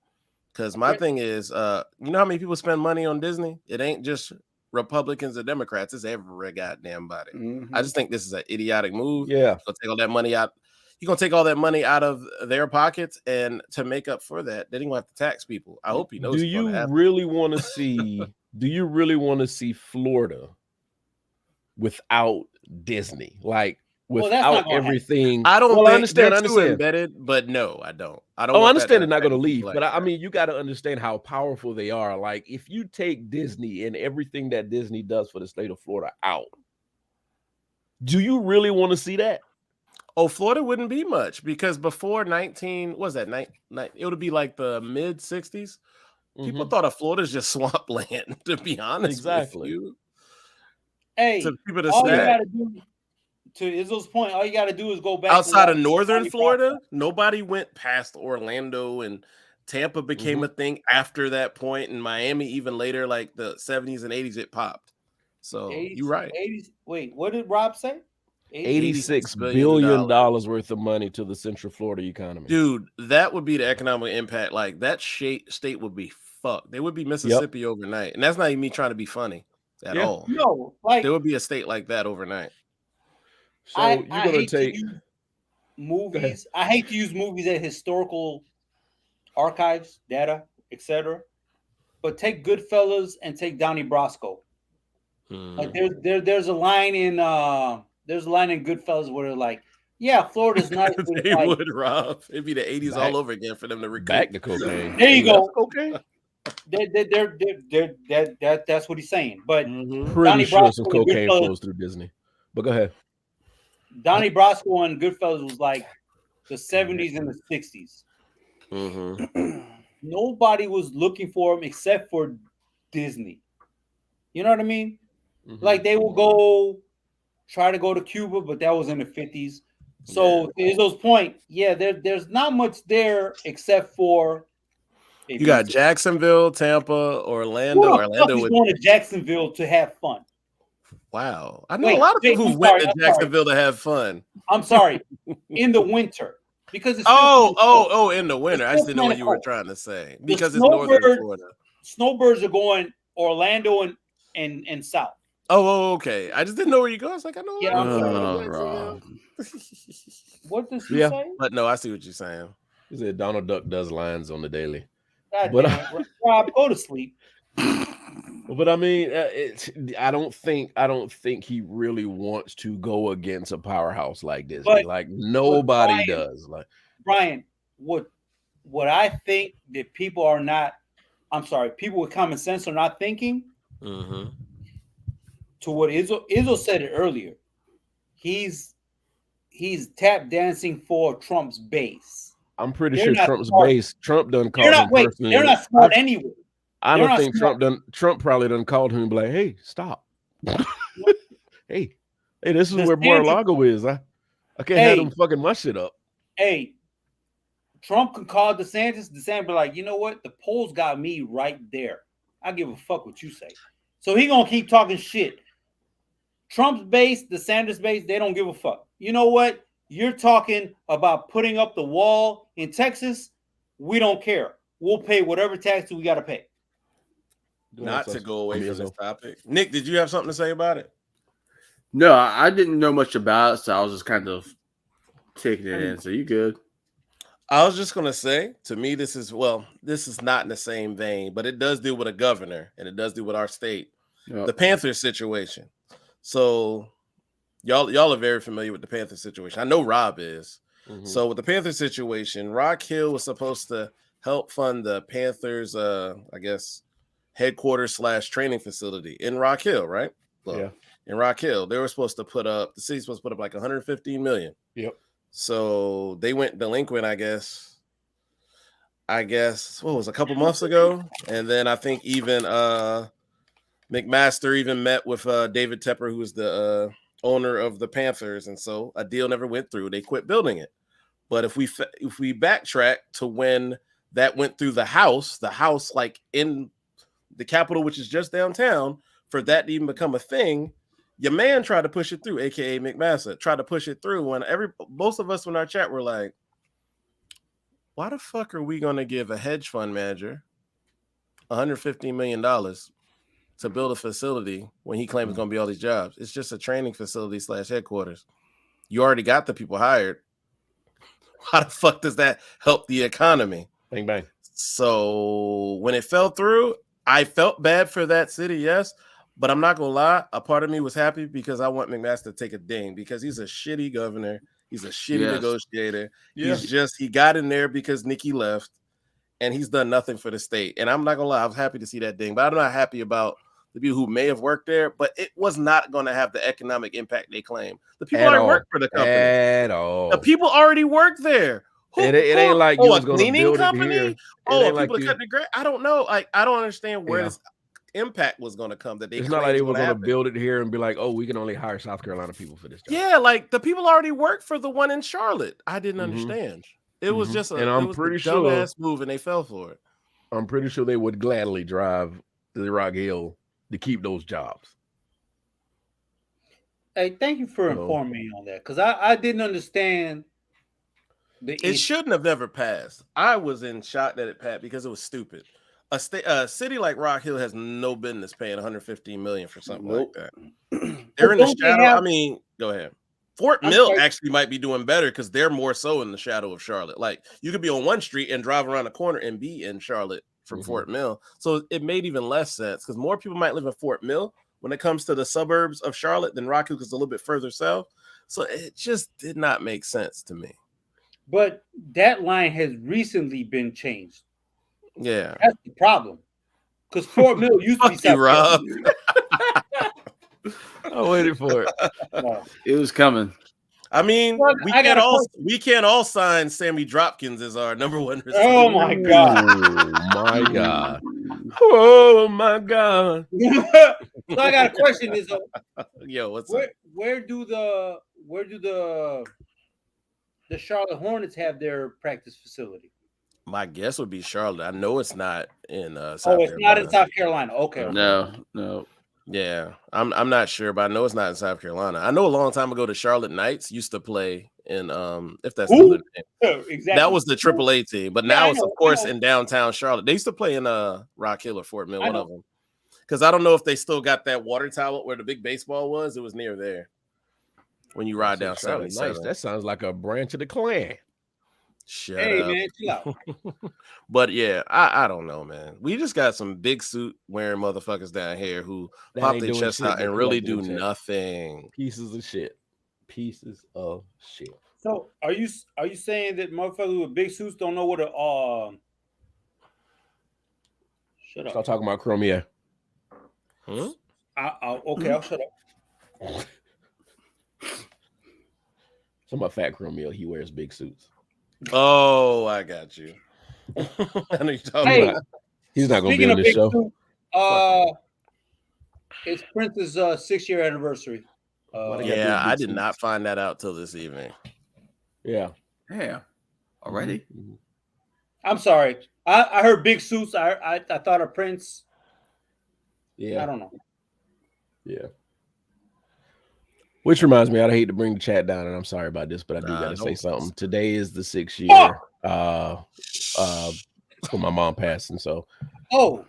Because my thing is, you know how many people spend money on Disney? It ain't just Republicans or Democrats. It's every goddamn body. I just think this is an idiotic move. Yeah. He'll take all that money out. He's going to take all that money out of their pockets, and to make up for that, then he's going to have to tax people. I hope he knows. Do you really want to see? Do you really want to see Florida without Disney? Like, without everything? I don't. I understand. They're too embedded, but no, I don't. I understand they're not going to leave, but I mean, you got to understand how powerful they are. Like, if you take Disney and everything that Disney does for the state of Florida out, do you really want to see that? Oh, Florida wouldn't be much because before it would be like the mid 60s. People thought of Florida as just swampland, to be honest with you. Hey, all you gotta do, to Izzo's point, all you got to do is go back. Outside of northern Florida, nobody went past Orlando, and Tampa became a thing after that point, and Miami even later, like the 70s and 80s, it popped. So you're right. 80s. Wait, what did Rob say? $86 billion worth of money to the Central Florida economy. Dude, that would be the economic impact. Like, that state would be fucked. They would be Mississippi overnight. And that's not even me trying to be funny at all. No, like, there would be a state like that overnight. So you're going to take movies. I hate to use movies as historical archives, data, etc. But take Goodfellas and take Donnie Brasco. Like, there's a line in Goodfellas where they're like, yeah, Florida's nice. They would, Rob. It'd be the 80s all over again for them to recoup. Back to cocaine. There you go. Okay. That's what he's saying. But pretty sure some cocaine flows through Disney. But go ahead. Donnie Brasco and Goodfellas was like the 70s and the 60s. Nobody was looking for him except for Disney. You know what I mean? Like, they will try to go to Cuba, but that was in the 50s. So to Izzo's point, there's not much there except for you got Jacksonville, Tampa, Orlando. Who the fuck is going to Jacksonville to have fun? Wow, I know a lot of people who went to Jacksonville to have fun. I'm sorry, in the winter because it's in the winter. I just didn't know what you were trying to say because it's northern Florida. Snowbirds are going Orlando and south. Oh, okay. I just didn't know where you go. I was like, I know. What does he say? But no, I see what you're saying. He said Donald Duck does lines on the daily. But Rob, go to sleep. But I mean, I don't think he really wants to go against a powerhouse like this. Like nobody does. Like Brian, what I think that people are not. I'm sorry, people with common sense are not thinking. Mm-hmm. To what Izzo said it earlier, he's tap dancing for Trump's base. I'm pretty sure Trump's base. Trump done called him personally. They're not smart anyway. I don't think Trump probably done called him and be like, "Hey, stop! hey, this is where Mar-a-Lago is. I can't have them fucking my shit up." Hey, Trump can call DeSantis. DeSantis be like, you know what? The polls got me right there. I give a fuck what you say. So he gonna keep talking shit. Trump's base, DeSantis base, they don't give a fuck. You know what? You're talking about putting up the wall in Texas. We don't care. We'll pay whatever tax we got to pay. Not to go away from this topic. Nick, did you have something to say about it? No, I didn't know much about it, so I was just kind of taking it in. So you good? I was just gonna say, to me, this is not in the same vein, but it does deal with a governor and it does deal with our state. Yep. The Panthers situation. So y'all are very familiar with the Panthers situation. I know Rob is. Mm-hmm. So with the Panthers situation, Rock Hill was supposed to help fund the Panthers, I guess, headquarters / training facility in Rock Hill, right? Well, yeah. In Rock Hill, they were supposed to the city's supposed to put up like $115 million. Yep. So they went delinquent, I guess, what was a couple months ago. And then I think even McMaster even met with David Tepper, who is the owner of the Panthers. And so a deal never went through. They quit building it. But if we backtrack to when that went through the house like in the Capitol, which is just downtown, for that to even become a thing, your man tried to push it through, aka McMaster, tried to push it through. When most of us in our chat were like, why the fuck are we gonna give a hedge fund manager $115 million to build a facility when he claims it's gonna be all these jobs? It's just a training facility / headquarters. You already got the people hired. How the fuck does that help the economy? Bang, bang. So when it fell through, I felt bad for that city, yes. But I'm not going to lie, a part of me was happy because I want McMaster to take a ding because he's a shitty governor. He's a shitty negotiator. Yeah. He got in there because Nikki left, and he's done nothing for the state. And I'm not going to lie, I was happy to see that ding. But I'm not happy about the people who may have worked there, but it was not going to have the economic impact they claim. The people already worked for the company. At all. The people already worked there. It ain't like you was going to build company? It here. People like cut the grass. I don't know. Like, I don't understand where this impact was going to come. That it's not like they were going to build it here and be like, oh, we can only hire South Carolina people for this job. Yeah, like the people already worked for the one in Charlotte. I didn't understand. It was just I'm pretty sure dumbass move, and they fell for it. I'm pretty sure they would gladly drive to the Rock Hill to keep those jobs. Hey, thank you for informing me on that because I didn't understand. It shouldn't have never passed. I was in shock that it passed because it was stupid. A city like Rock Hill has no business paying $115 million for something like that. They're in the shadow. Go ahead. Fort Mill actually might be doing better because they're more so in the shadow of Charlotte. Like you could be on one street and drive around the corner and be in Charlotte from Fort Mill. So it made even less sense because more people might live in Fort Mill when it comes to the suburbs of Charlotte than Rock Hill because it's a little bit further south. So it just did not make sense to me. But that line has recently been changed. Yeah, that's the problem. Because Fort Mill used to be South Rob. I waited for it. It was coming. I mean, we can't all sign Sammy Dropkins as our number one receiver. Oh my god! Oh my god! Oh my god! So I got a question. Yo, what's up? Where do the the Charlotte Hornets have their practice facility? My guess would be Charlotte. I know it's not in South Carolina. Carolina. Not in South Carolina. Okay. No. Yeah, I'm not sure, but I know it's not in South Carolina. I know a long time ago the Charlotte Knights used to play in if that's still the name. Exactly. That was the AAA team, but now it's of course in downtown Charlotte. They used to play in Rock Hill or Fort Mill, one of them. Because I don't know if they still got that water tower where the big baseball was. It was near there. When you ride down 77. Nice. That sounds like a branch of the Klan. Shut up. Man, chill out. But yeah, I don't know, man. We just got some big suit wearing motherfuckers down here who pop their chest out and really do nothing. Pieces of shit. So are you saying that motherfuckers with big suits don't know what a shut up. Stop talking about Chromia. Okay, I'll shut up. Some about Fat Chromia, he wears big suits. Oh, I got you. I know you're talking about. He's not going to be on this show. Suit, it's Prince's 6-year anniversary. Yeah, I did not find that out till this evening. Yeah. Already? Mm-hmm. I'm sorry. I heard big suits. I thought of Prince. Yeah. I don't know. Yeah. Which reminds me, I'd hate to bring the chat down, and I'm sorry about this, but I do got to say something. Today is the 6th year when my mom passed, and so. Sorry.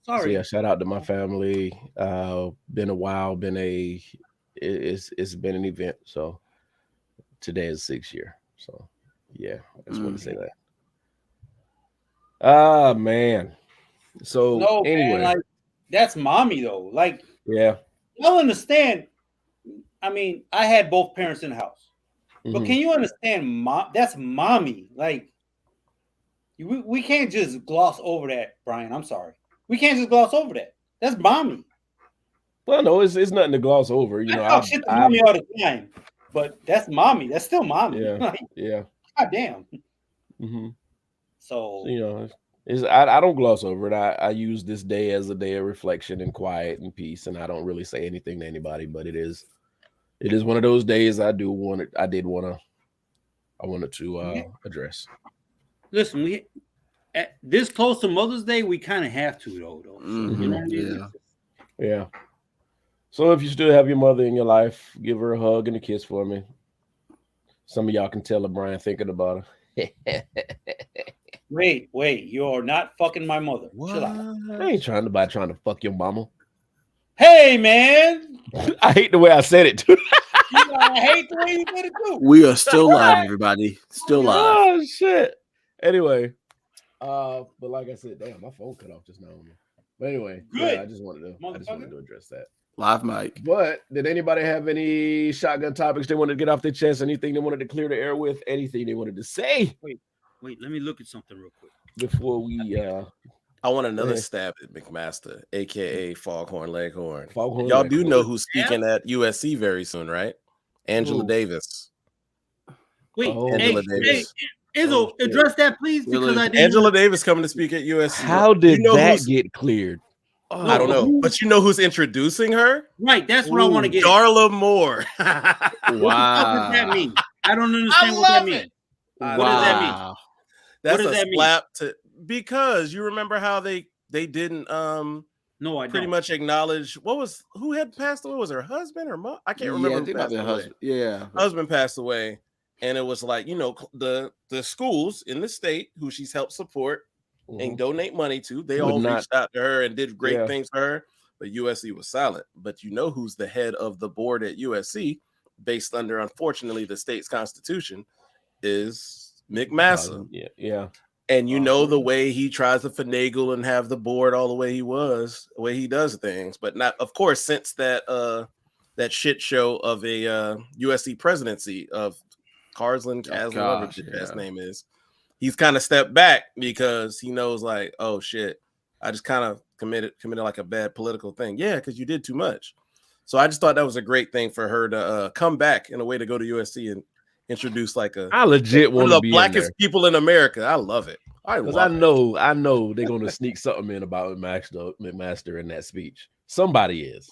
So yeah, shout out to my family. Been a while. It's been an event. So today is 6th year. So yeah, I just want to say that. Man. So anyway, man, that's mommy though. Yeah, y'all understand. I mean, I had both parents in the house, but can you understand? That's mommy. We can't just gloss over that, Brian. I'm sorry. We can't just gloss over that. That's mommy. Well, no, it's nothing to gloss over. You know, I talk shit to mommy all the time, but that's mommy. That's still mommy. Yeah, yeah. God damn. Mm-hmm. So you know, I don't gloss over it. I use this day as a day of reflection and quiet and peace, and I don't really say anything to anybody. But it is one of those days I wanted to address. Listen, this close to Mother's Day, we kind of have to though. Mm-hmm. You know what I mean? Yeah. So if you still have your mother in your life, give her a hug and a kiss for me. Some of y'all can tell Brian thinking about her. Wait, you're not fucking my mother. Chill out. I ain't trying to fuck your mama. Hey, man. I hate the way I said it too. I hate the way you said it too. We are still live, everybody. Still live. Oh shit. Anyway, but like I said, damn, my phone cut off just now. But anyway, good. Yeah, I just wanted to address that. Live mic. But did anybody have any shotgun topics they wanted to get off their chest? Anything they wanted to clear the air with? Anything they wanted to say? Wait, let me look at something real quick before we. I want another stab at McMaster, aka Foghorn Leghorn. Foghorn Y'all Leghorn. do know who's speaking at USC very soon, right? Angela Davis. Wait, Angela Davis. Izzo, address that, please, because I didn't. Angela Davis coming to speak at USC. How did that get cleared? I don't know, but you know who's introducing her? Right, that's what I want to get. Darla Moore. Wow. What does that mean? I don't understand what that means. What does that mean? That's a slap to because you remember how they didn't no, I pretty don't. much acknowledge who had passed away? Was her husband or mom? I can't remember. I think husband. Yeah, husband passed away, and it was like the schools in the state who she's helped support and donate money to. They all reached out to her and did great things for her, but USC was silent. But you know who's the head of the board at USC, based under unfortunately the state's constitution, is McMaster. Yeah. And you know the way he tries to finagle and have the board all the way the way he does things, but not, of course, since that shit show of a USC presidency of Carsland, whatever his name is, he's kind of stepped back because he knows like, oh shit, I just kind of committed like a bad political thing. Yeah, because you did too much. So I just thought that was a great thing for her to come back in a way to go to USC and introduce like I legit want to be one of the blackest people in America. I love it. I know they're gonna sneak something in about McMaster in that speech. Somebody is.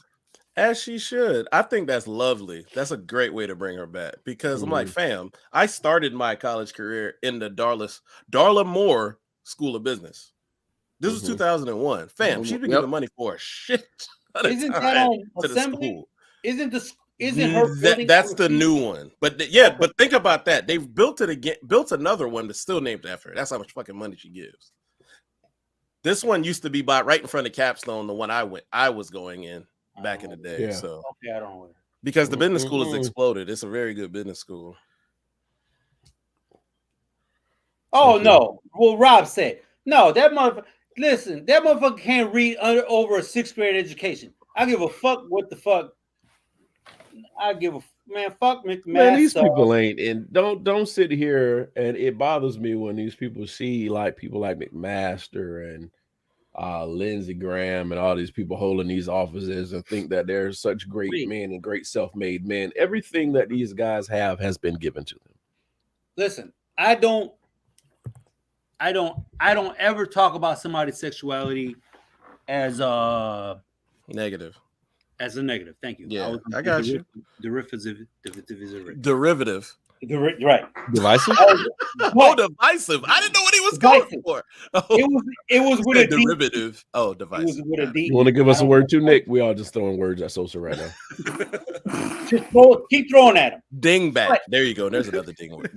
As she should. I think that's lovely. That's a great way to bring her back because I'm like, fam, I started my college career in the Darla Moore School of Business. This was 2001. Fam, she's been giving money for a shit. Isn't that on Assembly? Isn't her that's the new one? But but think about that. They've built it again, built another one that's still named after her. That's how much fucking money she gives. This one used to be right in front of Capstone, the one I was going in back in the day. Yeah. So okay, I don't know. Because the business school has exploded. It's a very good business school. Oh no! Well, Rob said no. That motherfucker. Listen, that motherfucker can't read over a 6th grade education. I give a fuck what the fuck. I give a man. Fuck McMaster. Man, these people ain't. And don't sit here. And it bothers me when these people see like people like McMaster and Lindsey Graham and all these people holding these offices and think that they're such great men and great self-made men. Everything that these guys have has been given to them. Listen, I don't ever talk about somebody's sexuality as a negative. As a negative. Thank you. Yeah, I got you. Derivative. Right. Divisive? Divisive. I didn't know what he was going for. Oh. It was with a derivative. D. Oh, divisive. It was with a D. You want to give us a word too, Nick? We all just throwing words at Sosa right now. Just keep throwing at him. Dingbat. Right. There you go. There's another ding word.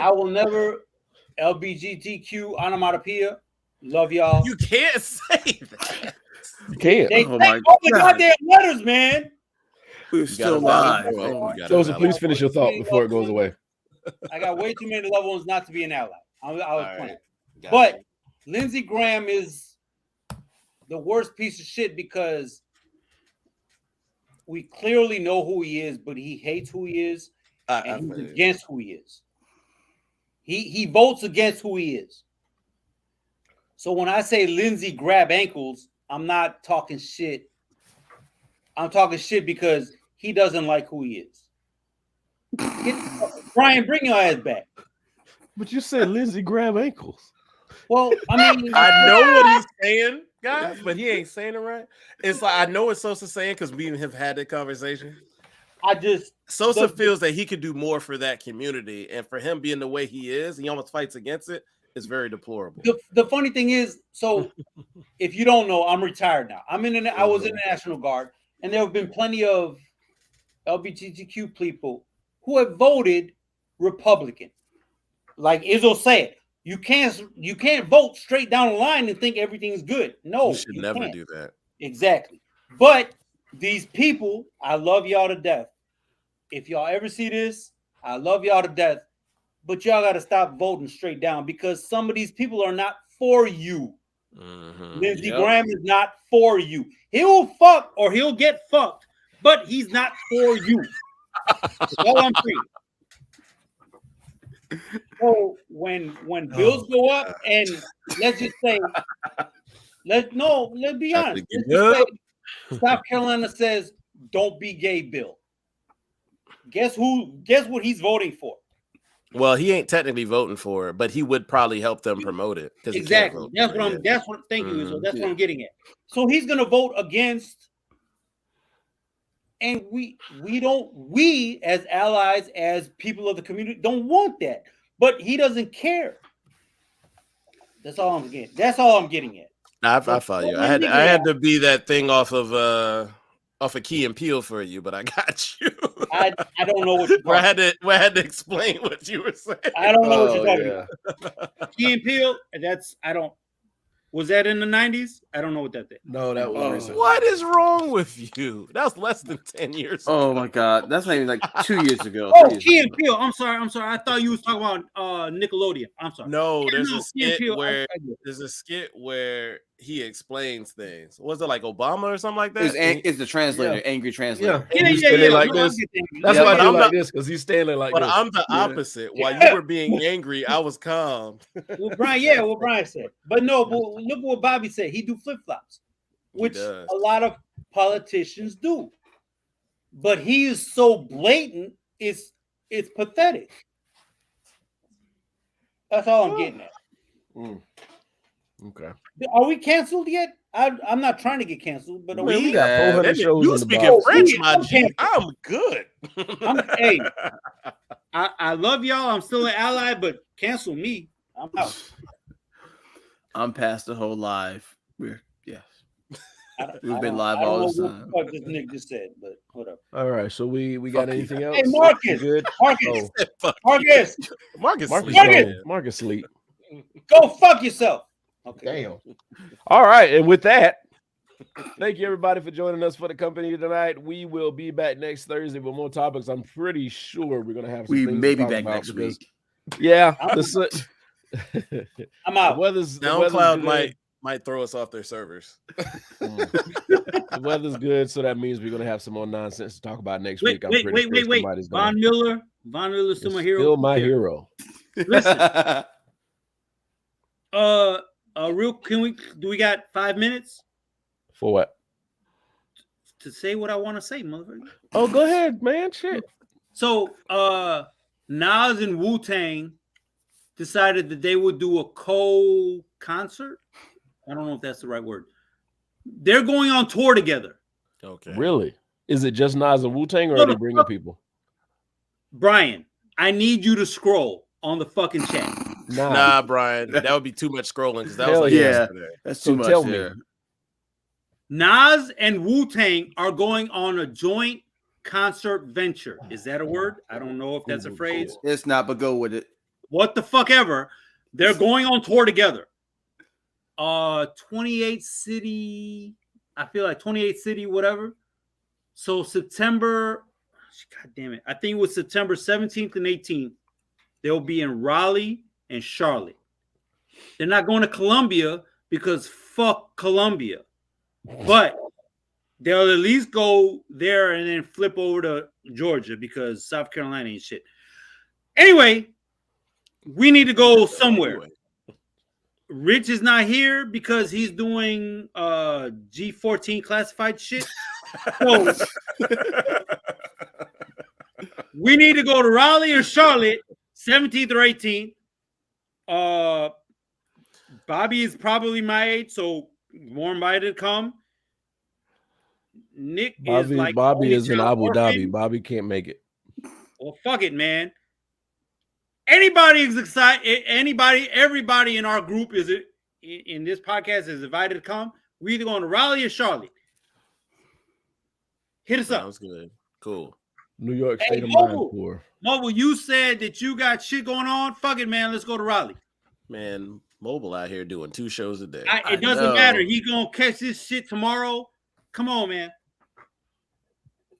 I will never LGBTQ onomatopoeia. Love y'all. You can't say that. You can't. They take all the goddamn letters, man. We're still live. Sosa, please finish your thought before it goes away. I got way too many level ones not to be an ally. I was playing. But Lindsey Graham is the worst piece of shit because we clearly know who he is, but he hates who he is and he's against who he is. He votes against who he is. So when I say Lindsey grab ankles, I'm not talking shit. I'm talking shit because he doesn't like who he is. Brian, bring your ass back. But you said Lindsey grab ankles. Well, I mean, I know what he's saying, guys, but he ain't saying it right. It's like I know what Sosa's saying because we have had that conversation. Sosa feels that he could do more for that community, and for him being the way he is, he almost fights against it. It's very deplorable. The funny thing is, so if you don't know, I'm retired now. I was in the National Guard, and there have been plenty of LGBTQ people who have voted Republican. Like Izzo said, you can't vote straight down the line and think everything's good. No, you should never do that. Exactly. But these people, I love y'all to death. If y'all ever see this, I love y'all to death. But y'all got to stop voting straight down because some of these people are not for you. Lindsey Graham is not for you. He'll fuck or he'll get fucked, but he's not for you. That's all I'm saying. So when bills go up, and let's just say, let's be honest. South Carolina says, "Don't be gay," bill. Guess what he's voting for? Well, he ain't technically voting for it, but he would probably help them promote it. Exactly. That's what I'm getting at. So he's gonna vote against, and we as allies, as people of the community, don't want that. But he doesn't care. That's all I'm getting. That's all I'm getting at. I follow you. I had to be that thing off of Key and Peele for you, but I got you. I don't know what you're talking about. I had to explain what you were saying. I don't know what you're talking about. Key and Peele, was that in the 90s? I don't know what that did. No, that was recent. What is wrong with you? That was less than 10 years ago. Oh my god. That's not even like 2 years ago. Key and Peele. I'm sorry. I thought you was talking about Nickelodeon. I'm sorry. No, there's a skit where he explains things. Was it like Obama or something like that? It's the translator, angry translator. Yeah. Like this. That's why I'm like this, because he's standing like this. But I'm the opposite. While you were being angry, I was calm. Well, Brian said. But no, look what Bobby said. He do flip-flops, which a lot of politicians do. But he is so blatant, it's pathetic. That's all I'm getting at. Okay. Are we canceled yet? I'm not trying to get canceled, but we got 400 shows. You speaking French, my G. I'm good. Hey, I love y'all. I'm still an ally, but cancel me. I'm out. I'm past the whole live. Yes. We've been live all the time. What this Nick just said, but whatever. All right, so we got anything else? Hey, Marcus. Good? Marcus sleep. Go fuck yourself. Okay. Damn. All right, and with that, thank you everybody for joining us for the company tonight. We will be back next Thursday with more topics. I'm pretty sure we're gonna have. We may be back next week. Yeah, I'm out. SoundCloud might throw us off their servers. The weather's good, so that means we're gonna have some more nonsense to talk about next week. Wait. Von Miller's still my hero. Still my hero. Listen. Do we got 5 minutes? For what? To say what I want to say, motherfucker. Oh, go ahead, man. Shit. So Nas and Wu-Tang decided that they would do a co-concert. I don't know if that's the right word. They're going on tour together. Okay. Really? Is it just Nas and Wu-Tang, or are they bringing people? Brian, I need you to scroll on the fucking chat. Nah, Brian, that would be too much scrolling because that was yesterday. That's too much. Tell me. Nas and Wu-Tang are going on a joint concert venture. Is that a word? I don't know if that's a phrase. It's not, but go with it. What the fuck ever. They're going on tour together. 28 city, I feel like 28 city, whatever. So September, God damn it. I think it was September 17th and 18th. They'll be in Raleigh and Charlotte. They're not going to Columbia because fuck Columbia. But they'll at least go there and then flip over to Georgia because South Carolina ain't shit. Anyway, we need to go somewhere. Rich is not here because he's doing G14 classified shit. So we need to go to Raleigh or Charlotte, 17th or 18th. Bobby is probably my age, so more invited to come. Nick is like Bobby is in Abu Dhabi. Bobby can't make it. Well, fuck it, man. Anybody is excited. Everybody in our group in this podcast is invited to come. We're either going to Raleigh or Charlotte. Hit us up. Sounds good. Cool. New York State of Mind tour. Mobile, you said that you got shit going on. Fuck it, man. Let's go to Raleigh. Man, Mobile out here doing 2 shows a day. It doesn't matter. He gonna catch this shit tomorrow. Come on, man.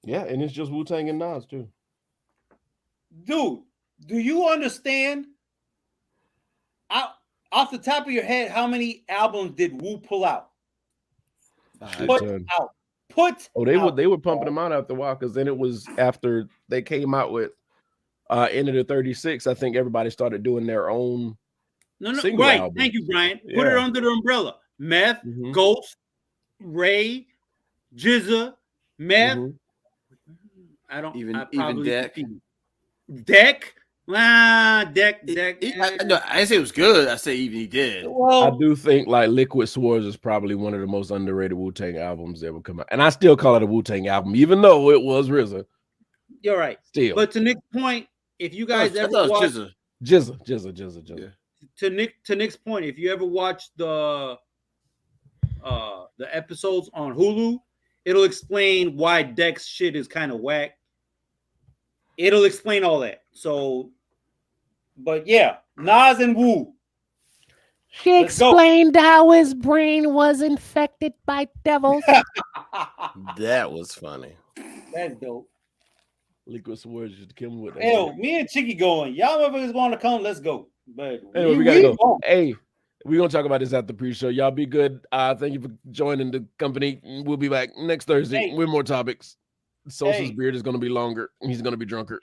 Yeah, and it's just Wu-Tang and Nas too. Dude, do you understand? Off the top of your head, how many albums did Wu pull out? They were pumping them out after a while because then it was after they came out with End of the 36. I think everybody started doing their own. No, right. Album. Thank you, Brian. Put it under the umbrella. Meth, Ghost, Ray, Jizza, Meth. I don't even Deck. Deck. Deck. No, I didn't say it was good. I say even he did. Well, I do think like Liquid Swords is probably one of the most underrated Wu-Tang albums that ever come out, and I still call it a Wu-Tang album, even though it was RZA. You're right. Still, but to Nick's point, if you guys ever watch Jizza. Yeah. To Nick's point, if you ever watch the episodes on Hulu, it'll explain why Deck's shit is kind of whack. It'll explain all that. So, but yeah, Nas and Wu. He explained how his brain was infected by devils. That was funny. That's dope. Liquid Swords just came with that. Hell, me and Chicky going. Y'all motherfuckers want to come? Let's go. But anyway, we gotta go. Hey, we're gonna talk about this after pre-show. Y'all be good. Thank you for joining the company. We'll be back next Thursday with more topics. Sosa's beard is gonna be longer. He's gonna be drunker.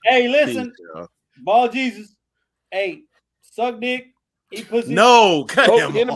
Hey, listen, Ball Jesus. Hey, suck dick, eat pussy. No, cut him.